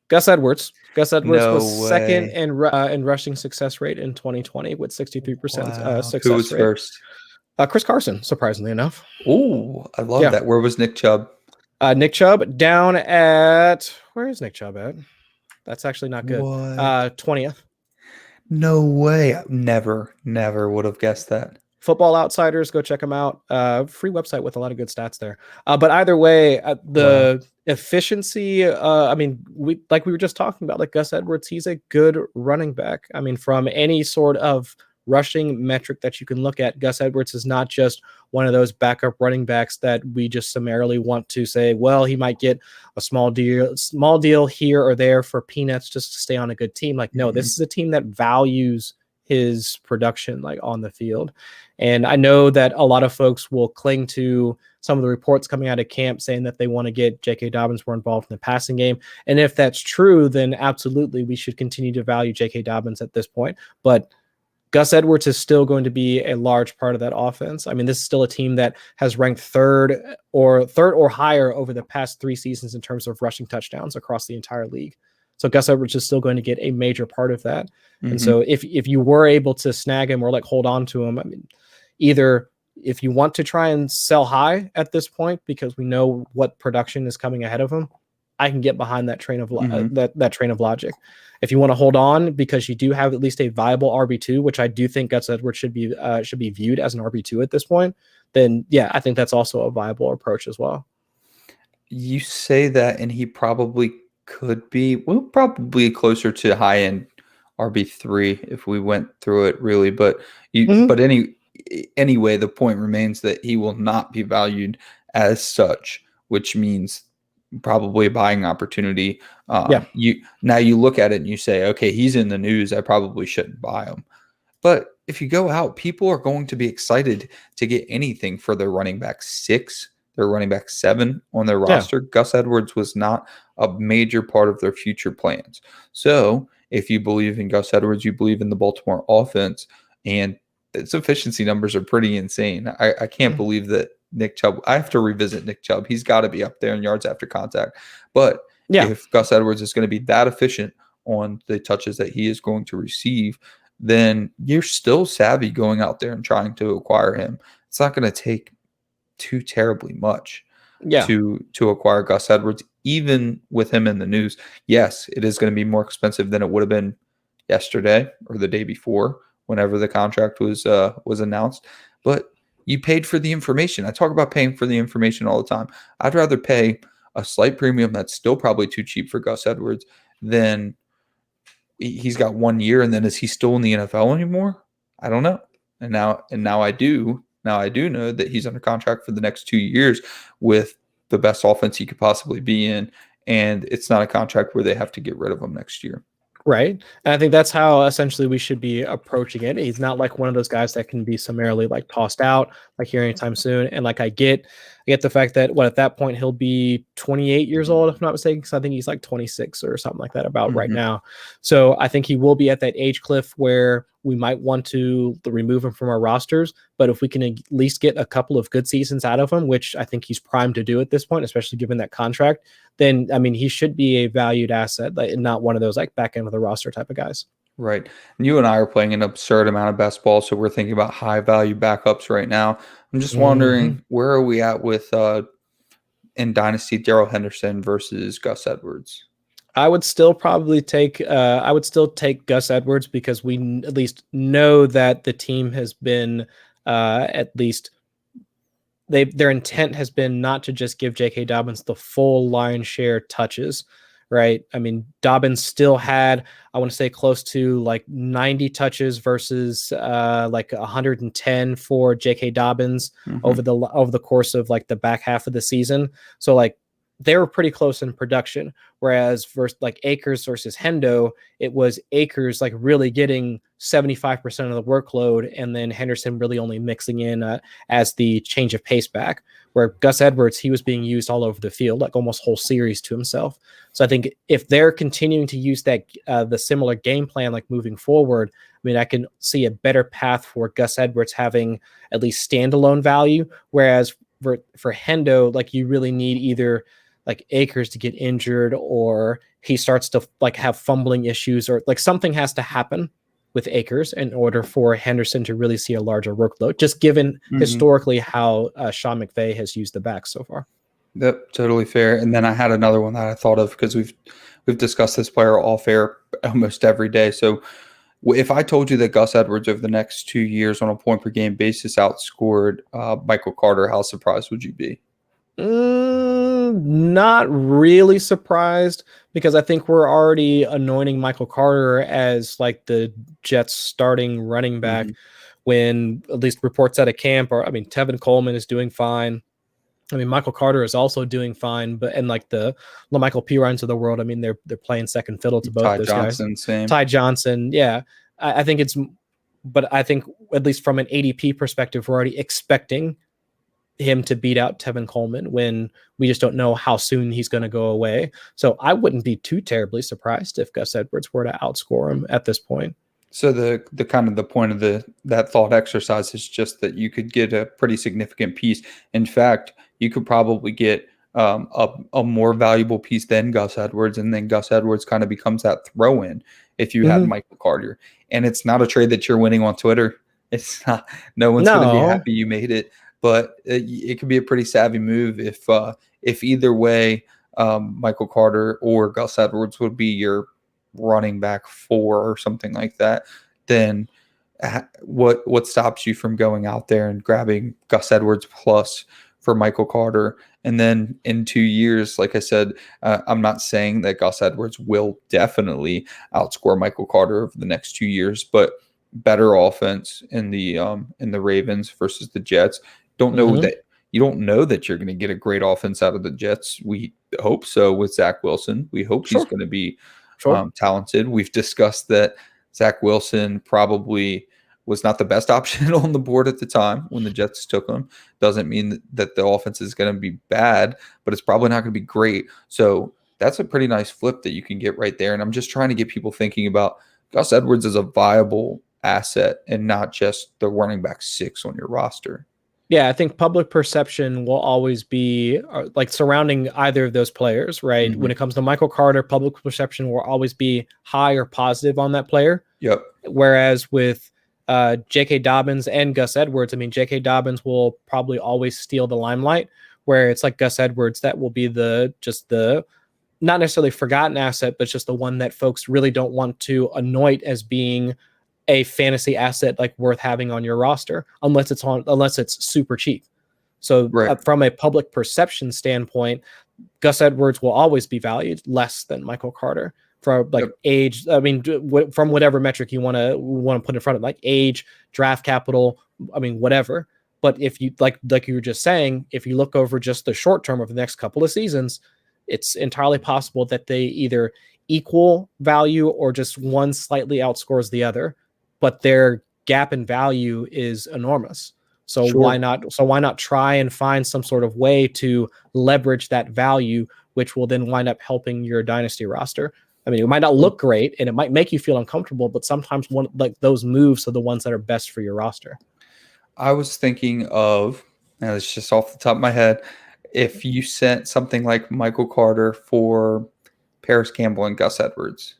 Gus Edwards. Gus Edwards was second way. in rushing success rate in 2020 with 63% success Who was rate. first? Chris Carson, surprisingly enough. Oh, I love that. Where was Nick Chubb? Nick Chubb down at, where is Nick Chubb at? That's actually not good. What? 20th. No way. Never would have guessed that. Football Outsiders, go check them out. Free website with a lot of good stats there. But either way, the efficiency, I mean, we were just talking about, like Gus Edwards, he's a good running back. I mean, from any sort of rushing metric that you can look at, Gus Edwards is not just one of those backup running backs that we just summarily want to say, well, he might get a small deal here or there for peanuts just to stay on a good team. Like, no, this is a team that values his production like on the field. And I know that a lot of folks will cling to some of the reports coming out of camp saying that they want to get J.K. Dobbins more involved in the passing game. And if that's true, then absolutely we should continue to value J.K. Dobbins at this point. But Gus Edwards is still going to be a large part of that offense. I mean, this is still a team that has ranked third or higher over the past 3 seasons in terms of rushing touchdowns across the entire league. So Gus Edwards is still going to get a major part of that. Mm-hmm. And so if you were able to snag him or like hold on to him, I mean, either if you want to try and sell high at this point because we know what production is coming ahead of him, I can get behind that train of that train of logic. If you want to hold on because you do have at least a viable RB2, which I do think Gus Edwards should be viewed as an RB2 at this point, then yeah, I think that's also a viable approach as well. You say that, and he probably could be, well, probably closer to high end RB3 if we went through it really, but anyway, the point remains that he will not be valued as such, which means probably a buying opportunity. You look at it and you say, okay, he's in the news, I probably shouldn't buy him. But if you go out, people are going to be excited to get anything for their running back 6, their running back 7 on their roster. Gus Edwards was not a major part of their future plans. So if you believe in Gus Edwards, you believe in the Baltimore offense, and its efficiency numbers are pretty insane. I can't believe that Nick Chubb, I have to revisit Nick Chubb. He's got to be up there in yards after contact. But if Gus Edwards is going to be that efficient on the touches that he is going to receive, then you're still savvy going out there and trying to acquire him. It's not going to take too terribly much to acquire Gus Edwards, even with him in the news. Yes, it is going to be more expensive than it would have been yesterday or the day before, whenever the contract was announced. But you paid for the information. I talk about paying for the information all the time. I'd rather pay a slight premium that's still probably too cheap for Gus Edwards than he's got 1 year, and then is he still in the NFL anymore? I don't know. And now I do. Now I do know that he's under contract for the next 2 years with the best offense he could possibly be in, and it's not a contract where they have to get rid of him next year. Right. And I think that's how essentially we should be approaching it. He's not like one of those guys that can be summarily like tossed out like here anytime soon. And like I get the fact that at that point he'll be 28 years old, if I'm not mistaken, because I think he's like 26 or something like that about right now. So I think he will be at that age cliff where we might want to remove him from our rosters. But if we can at least get a couple of good seasons out of him, which I think he's primed to do at this point, especially given that contract, then I mean, he should be a valued asset, not one of those like back end of the roster type of guys. Right. And you and I are playing an absurd amount of best ball, so we're thinking about high value backups right now. I'm just wondering, where are we at with in Dynasty Darrell Henderson versus Gus Edwards? I would still probably take Gus Edwards because we at least know that the team has been at least their intent has been not to just give J.K. Dobbins the full lion's share touches, right? I mean, Dobbins still had, I want to say, close to like 90 touches versus like 110 for J.K. Dobbins over the course of like the back half of the season. So like they were pretty close in production, whereas versus like Akers versus Hendo, it was Akers like really getting 75% of the workload, and then Henderson really only mixing in as the change of pace back, where Gus Edwards, he was being used all over the field, like almost whole series to himself. So I think if they're continuing to use that the similar game plan like moving forward, I mean, I can see a better path for Gus Edwards having at least standalone value, whereas for Hendo, like you really need either like Akers to get injured, or he starts to like have fumbling issues, or like something has to happen with Akers in order for Henderson to really see a larger workload, just given historically how Sean McVay has used the back so far. Yep, totally fair. And then I had another one that I thought of because we've discussed this player off air almost every day. So If I told you that Gus Edwards over the next 2 years on a point per game basis outscored Michael Carter, how surprised would you be? Not really surprised, because I think we're already anointing Michael Carter as like the Jets starting running back Mm-hmm. when at least reports out of camp are, I mean, Tevin Coleman is doing fine. I mean, Michael Carter is also doing fine, but and like the Michael Pirines of the world, I mean, they're playing second fiddle to both Ty those guys. Johnson, same. Ty Johnson, yeah, I think it's, but I think at least from an ADP perspective, we're already expecting him to beat out Tevin Coleman when we just don't know how soon he's going to go away. So I wouldn't be too terribly surprised if Gus Edwards were to outscore him at this point. So the kind of the point of that thought exercise is just that you could get a pretty significant piece. In fact, you could probably get a more valuable piece than Gus Edwards, and then Gus Edwards kind of becomes that throw in if you had Michael Carter. And it's not a trade that you're winning on Twitter. It's not. No one's going to be happy you made it, but it could be a pretty savvy move if either way, Michael Carter or Gus Edwards would be your running back 4 or something like that. Then what stops you from going out there and grabbing Gus Edwards plus for Michael Carter? And then in 2 years, like I said, I'm not saying that Gus Edwards will definitely outscore Michael Carter over the next 2 years, but better offense in the Ravens versus the Jets. Don't know that you don't know that you're going to get a great offense out of the Jets. We hope so with Zach Wilson. We hope he's going to be talented. We've discussed that Zach Wilson probably was not the best option on the board at the time when the Jets took him. Doesn't mean that the offense is going to be bad, but it's probably not going to be great. So that's a pretty nice flip that you can get right there. And I'm just trying to get people thinking about Gus Edwards as a viable asset and not just the running back 6 on your roster. Yeah, I think public perception will always be like surrounding either of those players, right? When it comes to Michael Carter, public perception will always be high or positive on that player. Yep. Whereas with J.K. Dobbins and Gus Edwards, I mean, J.K. Dobbins will probably always steal the limelight, where it's like Gus Edwards that will be the not necessarily forgotten asset, but just the one that folks really don't want to anoint as being a fantasy asset like worth having on your roster, unless it's super cheap. So from a public perception standpoint, Gus Edwards will always be valued less than Michael Carter for age. I mean, from whatever metric you want to put in front of, like age, draft capital. I mean, whatever. But if you like you were just saying, if you look over just the short term of the next couple of seasons, it's entirely possible that they either equal value or just one slightly outscores the other. But their gap in value is enormous. So why not try and find some sort of way to leverage that value, which will then wind up helping your dynasty roster? I mean, it might not look great and it might make you feel uncomfortable, but sometimes those moves are the ones that are best for your roster. I was thinking of, now it's just off the top of my head, if you sent something like Michael Carter for Paris Campbell and Gus Edwards.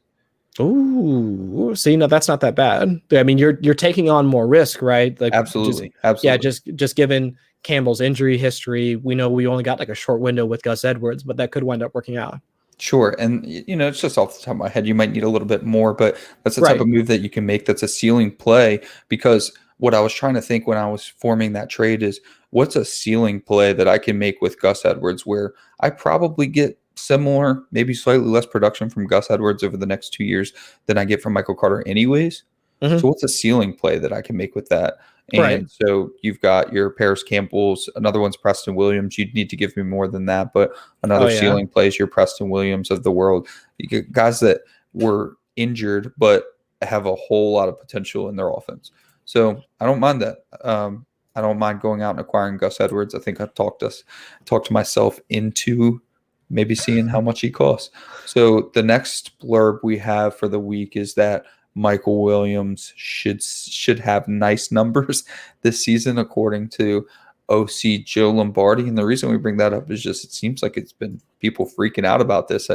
Ooh, see, no, that's not that bad. I mean, you're taking on more risk, right? Like absolutely. Yeah, just given Campbell's injury history, we know we only got like a short window with Gus Edwards, but that could wind up working out. Sure. And, it's just off the top of my head. You might need a little bit more, but that's the type of move that you can make that's a ceiling play. Because what I was trying to think when I was forming that trade is, what's a ceiling play that I can make with Gus Edwards where I probably get similar, maybe slightly less production from Gus Edwards over the next 2 years than I get from Michael Carter anyways. So what's a ceiling play that I can make with that? And so you've got your Paris Campbell's, another one's Preston Williams. You'd need to give me more than that, but another ceiling play is your Preston Williams of the world. You get guys that were injured but have a whole lot of potential in their offense. So I don't mind that. I don't mind going out and acquiring Gus Edwards. I think I've talked myself into maybe seeing how much he costs. So the next blurb we have for the week is that Michael Williams should have nice numbers this season, according to OC Joe Lombardi. And the reason we bring that up is just it seems like it's been people freaking out about this.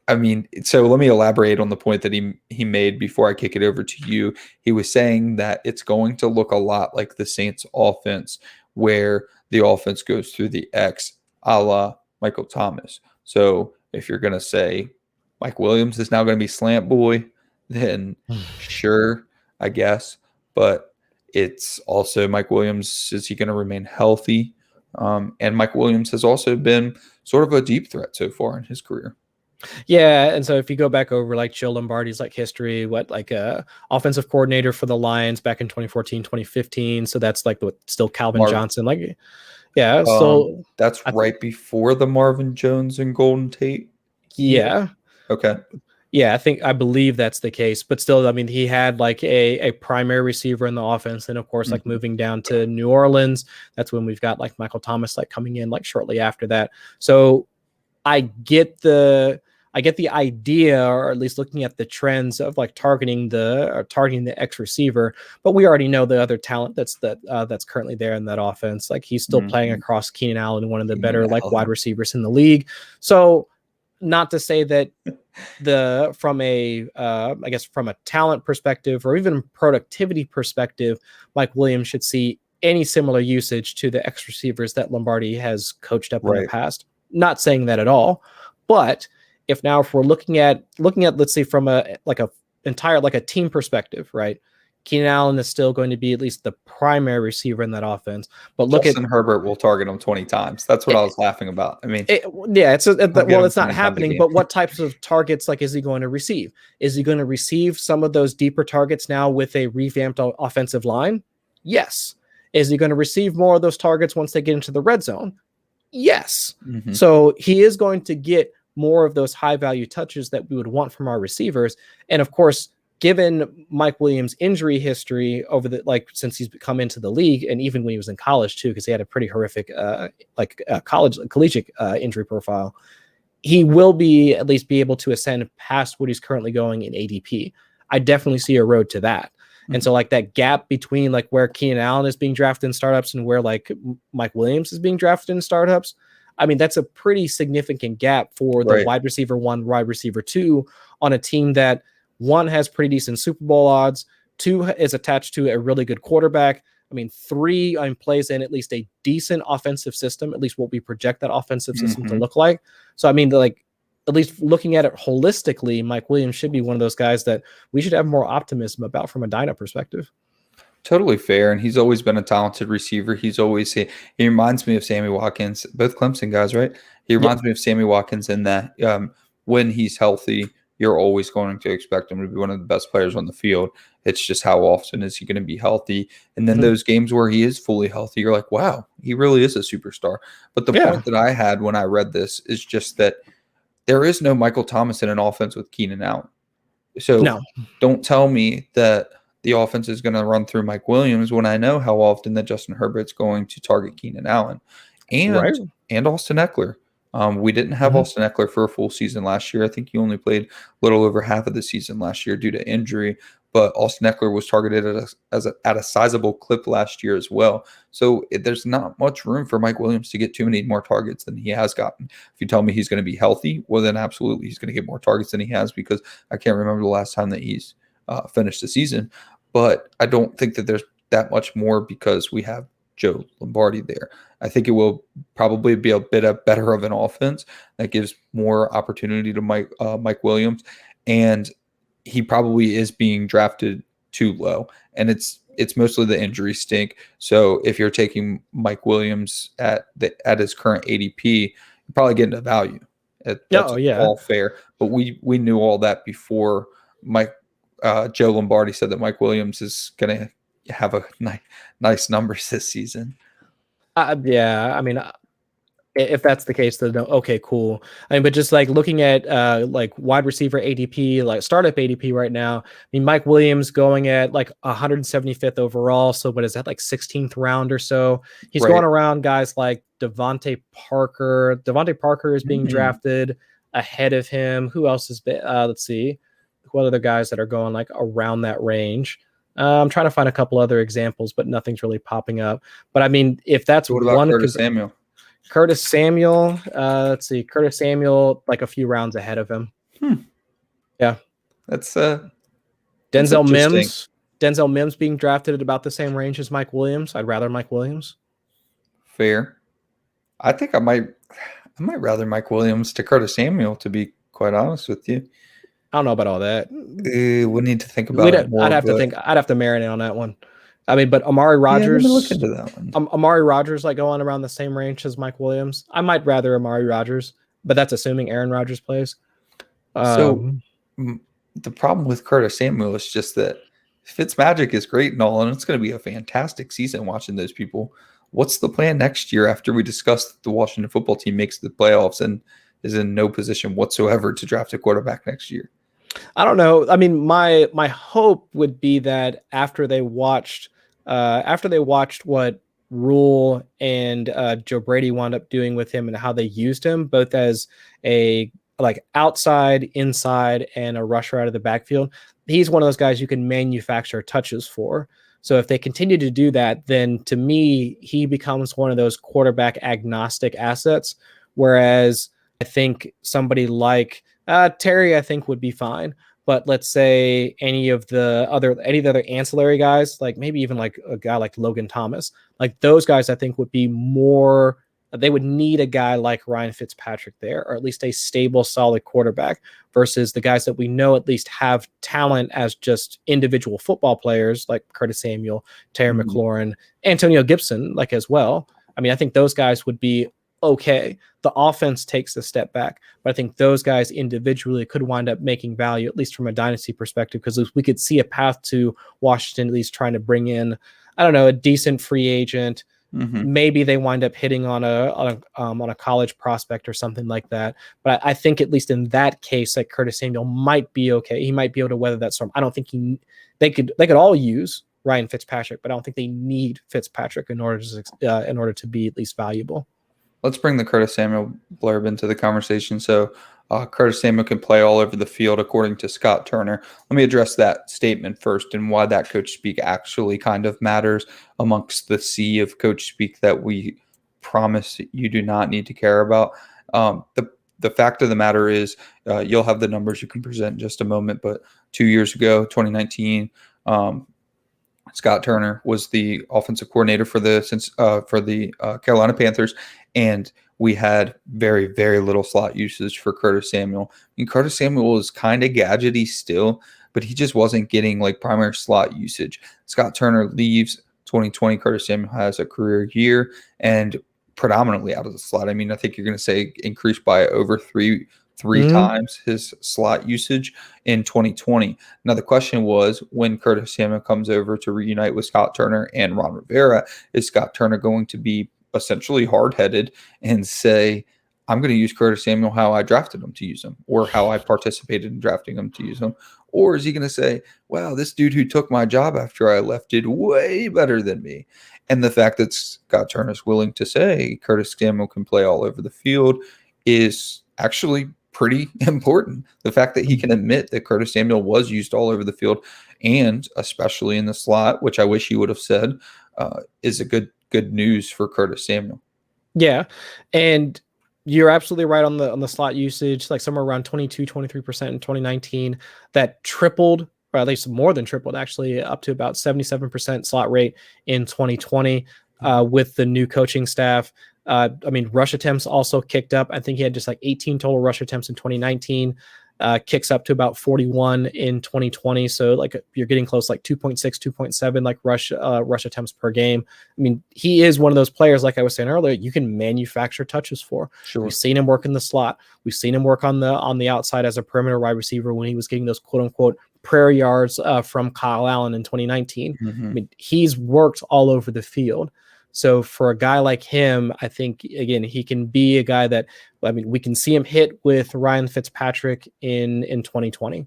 I mean, so let me elaborate on the point that he made before I kick it over to you. He was saying that it's going to look a lot like the Saints offense, where the offense goes through the X, a la Michael Thomas. So if you're going to say Mike Williams is now going to be slant boy, then sure, I guess. But it's also Mike Williams. Is he going to remain healthy? And Mike Williams has also been sort of a deep threat so far in his career. Yeah, and so if you go back over like Joe Lombardi's like history, offensive coordinator for the Lions back in 2014, 2015. So that's like still Calvin Johnson. Like, yeah, so that's right before the Marvin Jones and Golden Tate. Yeah. Okay. Yeah, I believe that's the case. But still, I mean, he had like a primary receiver in the offense. And of course, like moving down to New Orleans, that's when we've got like Michael Thomas like coming in like shortly after that. So I get the idea, or at least looking at the trends of like targeting the X receiver, but we already know the other talent that's currently there in that offense. Like he's still playing across Keenan Allen, one of the better like wide receivers in the league. So not to say that from a talent perspective or even productivity perspective, Mike Williams should see any similar usage to the X receivers that Lombardi has coached up in the past. Not saying that at all, but if we're looking at let's say from a team perspective, right? Keenan Allen is still going to be at least the primary receiver in that offense. But Justin Herbert will target him 20 times. That's what I was laughing about. I mean, it's not happening. But what types of targets is he going to receive? Is he going to receive some of those deeper targets now with a revamped offensive line? Yes. Is he going to receive more of those targets once they get into the red zone? Yes. So he is going to get more of those high value touches that we would want from our receivers. And of course, given Mike Williams' injury history since he's come into the league, and even when he was in college too, because he had a pretty horrific collegiate injury profile, he will at least be able to ascend past what he's currently going in ADP. I definitely see a road to that. And so like that gap between like where Keenan Allen is being drafted in startups and where like Mike Williams is being drafted in startups, I mean, that's a pretty significant gap for the wide receiver 1, wide receiver 2 on a team that 1 has pretty decent Super Bowl odds, 2 is attached to a really good quarterback. I mean, 3 plays in at least a decent offensive system, at least what we project that offensive system to look like. So, I mean, like at least looking at it holistically, Mike Williams should be one of those guys that we should have more optimism about from a Dyna perspective. Totally fair. And he's always been a talented receiver. He reminds me of Sammy Watkins, both Clemson guys, right? He reminds me of Sammy Watkins in that when he's healthy, you're always going to expect him to be one of the best players on the field. It's just how often is he going to be healthy? And then those games where he is fully healthy, you're like, wow, he really is a superstar. But the point that I had when I read this is just that there is no Michael Thomas in an offense with Keenan Allen. So don't tell me that the offense is going to run through Mike Williams when I know how often that Justin Herbert's going to target Keenan Allen and Austin Eckler. We didn't have Austin Eckler for a full season last year. I think he only played a little over half of the season last year due to injury, but Austin Eckler was targeted at a sizable clip last year as well. So there's not much room for Mike Williams to get too many more targets than he has gotten. If you tell me he's going to be healthy, well, then absolutely he's going to get more targets than he has, because I can't remember the last time that he's finished the season. But I don't think that there's that much more because we have Joe Lombardi there. I think it will probably be a bit better of an offense that gives more opportunity to Mike Williams, and he probably is being drafted too low, and it's mostly the injury stink. So if you're taking Mike Williams at his current ADP, you're probably getting a value. That's all fair, but we knew all that before Joe Lombardi said that Mike Williams is going to have a nice numbers this season. I mean, if that's the case, then okay, cool. I mean, but just like looking at like wide receiver ADP, like startup ADP right now, I mean, Mike Williams going at like 175th overall. So what is that, like 16th round or so? He's going around guys like Devontae Parker. Devontae Parker is being drafted ahead of him. Who else has been? Let's see. What other guys that are going like around that range? I'm trying to find a couple other examples, but nothing's really popping up. But I mean, if that's what about Curtis Samuel? Curtis Samuel, let's see. Curtis Samuel, like a few rounds ahead of him. Yeah. That's Denzel Mims. Denzel Mims being drafted at about the same range as Mike Williams. I'd rather Mike Williams. Fair. I think I might rather Mike Williams to Curtis Samuel, to be quite honest with you. don't know about all that. We need to think about it more. I'd have to think. I'd have to marinate on that one. I mean, but Amari Yeah, let me look Rodgers, into that one. Amari Rodgers, like going around the same range as Mike Williams. I might rather Amari Rodgers, but that's assuming Aaron Rodgers plays. So the problem with Curtis Samuel is just that Fitzmagic is great and all, and it's going to be a fantastic season watching those people. What's the plan next year after we discuss that the Washington football team makes the playoffs and is in no position whatsoever to draft a quarterback next year? I don't know. I mean, my hope would be that after they watched what Rule and Joe Brady wound up doing with him and how they used him both as a like outside, inside, and a rusher out of the backfield, he's one of those guys you can manufacture touches for. So if they continue to do that, then to me, he becomes one of those quarterback agnostic assets. Whereas I think somebody like Terry, I think would be fine. But let's say any of the other ancillary guys, like maybe even like a guy like Logan Thomas, like those guys, I think would be more. They would need a guy like Ryan Fitzpatrick there, or at least a stable, solid quarterback, versus the guys that we know at least have talent as just individual football players, like Curtis Samuel, Terry McLaurin, Antonio Gibson, like as well. I mean, I think those guys would be okay. The offense takes a step back, but I think those guys individually could wind up making value, at least from a dynasty perspective, because we could see a path to Washington at least trying to bring in, I don't know, a decent free agent. Maybe they wind up hitting on a college prospect or something like that. But I think at least in that case, like Curtis Samuel might be okay. He might be able to weather that storm. I don't think they could all use Ryan Fitzpatrick, but I don't think they need Fitzpatrick in order to be at least valuable. Let's bring the Curtis Samuel blurb into the conversation. So Curtis Samuel can play all over the field, according to Scott Turner. Let me address that statement first and why that coach speak actually kind of matters amongst the sea of coach speak that we promise you do not need to care about. The fact of the matter is you'll have the numbers you can present in just a moment, but 2 years ago, 2019, Scott Turner was the offensive coordinator for the Carolina Panthers, and we had very, very little slot usage for Curtis Samuel. I mean, Curtis Samuel is kind of gadgety still, but he just wasn't getting like primary slot usage. Scott Turner leaves 2020. Curtis Samuel has a career year and predominantly out of the slot. I mean, I think you're going to say increased by over three times his slot usage in 2020. Now, the question was, when Curtis Samuel comes over to reunite with Scott Turner and Ron Rivera, is Scott Turner going to be essentially hard-headed and say, I'm going to use Curtis Samuel how I drafted him to use him, or how I participated in drafting him to use him? Or is he going to say, wow, this dude who took my job after I left did way better than me? And the fact that Scott Turner is willing to say Curtis Samuel can play all over the field is actually pretty important. The fact that he can admit that Curtis Samuel was used all over the field, and especially in the slot, which I wish he would have said, is a good news for Curtis Samuel. Yeah. And you're absolutely right on the slot usage, like somewhere around 22, 23% in 2019. That tripled, or at least more than tripled, actually, up to about 77% slot rate in 2020 with the new coaching staff. I mean, rush attempts also kicked up. I think he had just like 18 total rush attempts in 2019. Kicks up to about 41 in 2020. So like you're getting close, like 2.6, 2.7, like rush attempts per game. I mean, he is one of those players, like I was saying earlier, you can manufacture touches for. Sure. We've seen him work in the slot. We've seen him work on the outside as a perimeter wide receiver when he was getting those quote unquote prairie yards from Kyle Allen in 2019. I mean, he's worked all over the field. So for a guy like him, I think, again, he can be a guy that, I mean, we can see him hit with Ryan Fitzpatrick in 2020.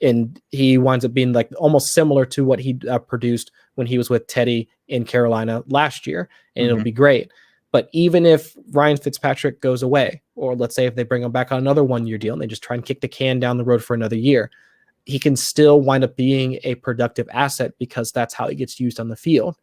And he winds up being like almost similar to what he produced when he was with Teddy in Carolina last year. And it'll be great. But even if Ryan Fitzpatrick goes away, or let's say if they bring him back on another 1-year deal and they just try and kick the can down the road for another year, he can still wind up being a productive asset because that's how he gets used on the field.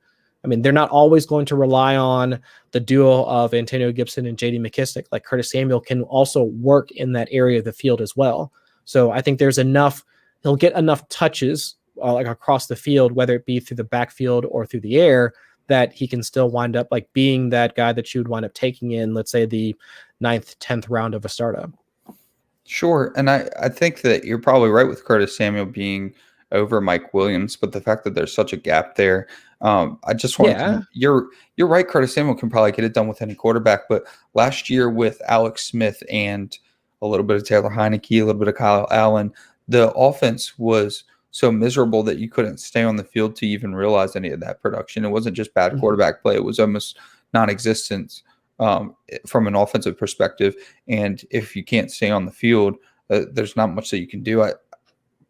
I mean, they're not always going to rely on the duo of Antonio Gibson and J.D. McKissic. Like Curtis Samuel can also work in that area of the field as well. So I think there's enough, he'll get enough touches like across the field, whether it be through the backfield or through the air, that he can still wind up like being that guy that you would wind up taking in, let's say, the 9th, 10th round of a startup. Sure, and I think that you're probably right with Curtis Samuel being over Mike Williams, but the fact that there's such a gap there, I just want to. Yeah. You're right. Curtis Samuel can probably get it done with any quarterback, but last year with Alex Smith and a little bit of Taylor Heineke, a little bit of Kyle Allen, the offense was so miserable that you couldn't stay on the field to even realize any of that production. It wasn't just bad Mhm. quarterback play; it was almost non-existent from an offensive perspective. And if you can't stay on the field, there's not much that you can do.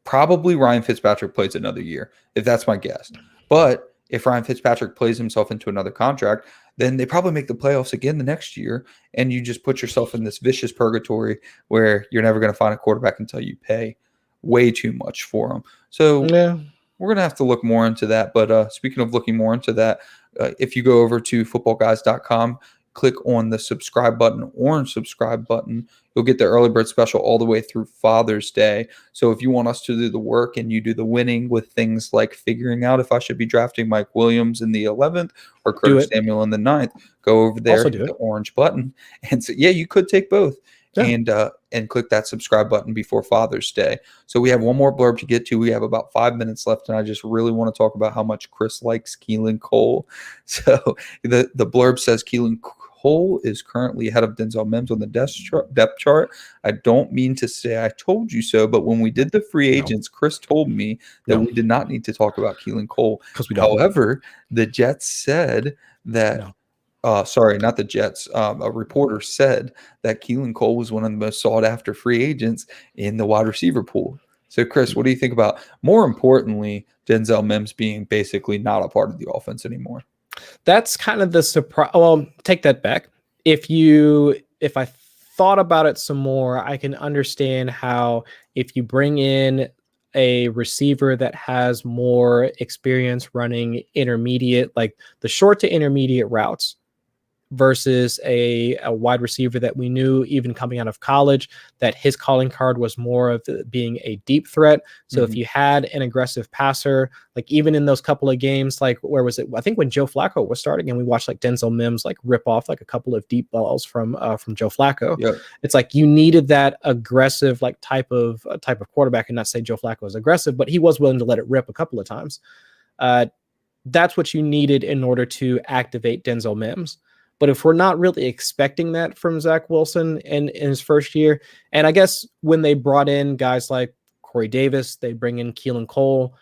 Probably Ryan Fitzpatrick plays another year, if that's my guess. But if Ryan Fitzpatrick plays himself into another contract, then they probably make the playoffs again the next year. And you just put yourself in this vicious purgatory where you're never going to find a quarterback until you pay way too much for them. So Yeah. we're going to have to look more into that. But speaking of looking more into that, if you go over to footballguys.com, click on the subscribe button, orange subscribe button, you'll get the early bird special all the way through Father's Day. So if you want us to do the work and you do the winning with things like figuring out if I should be drafting Mike Williams in the 11th or Do Curtis it. Samuel in the 9th, go over there, Also hit do the it. orange button. And so, yeah, you could take both. Yeah. And click that subscribe button before Father's Day. So we have one more blurb to get to. We have about 5 minutes left, and I just really want to talk about how much Chris likes Keelan Cole. So the blurb says Keelan Cole is currently ahead of Denzel Mims on the depth chart. I don't mean to say I told you so, but when we did the free No. agents, Chris told me that No. we did not need to talk about Keelan Cole. Because we don't. However, the Jets said that. No. Sorry, not the Jets. A reporter said that Keelan Cole was one of the most sought after free agents in the wide receiver pool. So, Chris, what do you think about, more importantly, Denzel Mims being basically not a part of the offense anymore? That's kind of the surprise. Well, take that back. If I thought about it some more, I can understand how if you bring in a receiver that has more experience running intermediate, like the short to intermediate routes, versus a wide receiver that we knew even coming out of college that his calling card was more of being a deep threat. So if you had an aggressive passer, like even in those couple of games, like where was it? I think when Joe Flacco was starting and we watched like Denzel Mims like rip off like a couple of deep balls from Joe Flacco. Yep. It's like you needed that aggressive like type of quarterback, and not say Joe Flacco was aggressive, but he was willing to let it rip a couple of times. That's what you needed in order to activate Denzel Mims. But if we're not really expecting that from Zach Wilson in his first year, and I guess when they brought in guys like Corey Davis, they bring in Keelan Cole,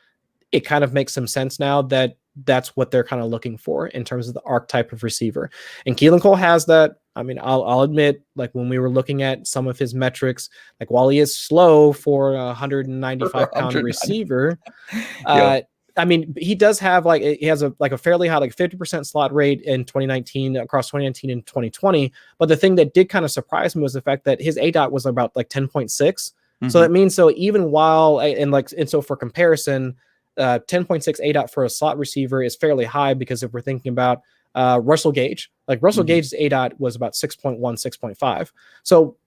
it kind of makes some sense now that that's what they're kind of looking for in terms of the archetype of receiver. And Keelan Cole has that. I mean, I'll admit, like when we were looking at some of his metrics, like while he is slow for a 195-pound receiver, Yep. I mean, he does have like he has a fairly high like 50% slot rate in 2019 across 2019 and 2020. But the thing that did kind of surprise me was the fact that his ADOT was about like 10.6. So that means even while and so for comparison, 10.6 ADOT for a slot receiver is fairly high because if we're thinking about Russell Gage, like Russell Gage's ADOT was about 6.1, 6.5. So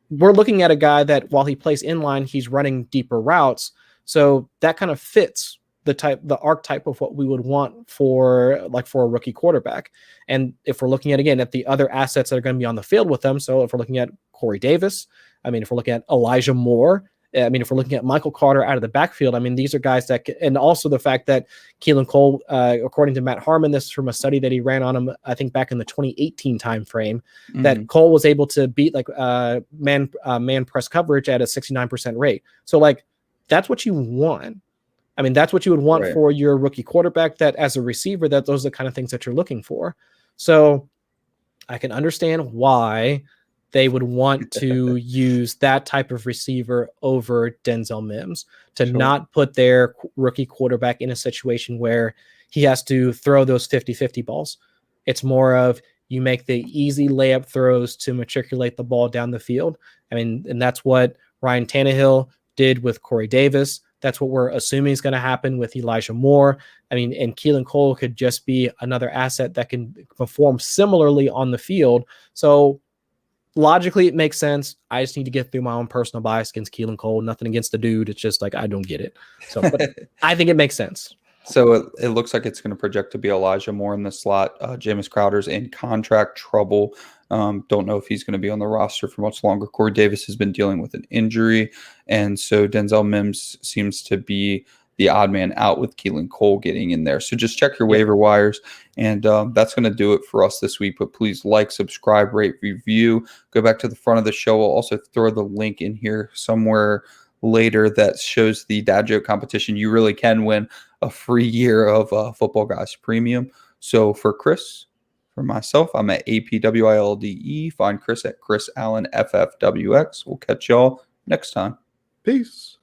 we're looking at a guy that while he plays inline, he's running deeper routes. So that kind of fits the archetype of what we would want for a rookie quarterback. And if we're looking at the other assets that are going to be on the field with them, so if we're looking at Corey Davis, I mean, if we're looking at Elijah Moore, I mean, if we're looking at Michael Carter out of the backfield, I mean, these are guys that and also the fact that Keelan Cole, according to Matt Harmon, this is from a study that he ran on him, I think back in the 2018 timeframe, that Cole was able to beat like man press coverage at a 69% rate. So like, that's what you want. I mean, that's what you would want for your rookie quarterback, that as a receiver, that those are the kind of things that you're looking for. So I can understand why they would want to use that type of receiver over Denzel Mims to not put their rookie quarterback in a situation where he has to throw those 50-50 balls. It's more of you make the easy layup throws to matriculate the ball down the field. I mean, and that's what Ryan Tannehill did with Corey Davis. That's what we're assuming is going to happen with Elijah Moore. I mean, and Keelan Cole could just be another asset that can perform similarly on the field. So logically, it makes sense. I just need to get through my own personal bias against Keelan Cole. Nothing against the dude. It's just like, I don't get it. So, but I think it makes sense. So it looks like it's going to project to be Elijah Moore in the slot. Jameis Crowder's in contract trouble. Don't know if he's going to be on the roster for much longer. Corey Davis has been dealing with an injury. And so Denzel Mims seems to be the odd man out with Keelan Cole getting in there. So just check your waiver wires. And that's going to do it for us this week. But please like, subscribe, rate, review. Go back to the front of the show. I'll also throw the link in here somewhere later that shows the dad joke competition. You really can win a free year of Football Guys Premium. So for Chris, for myself, I'm at APWILDE. Find Chris at Chris Allen FFWX. We'll catch y'all next time. Peace.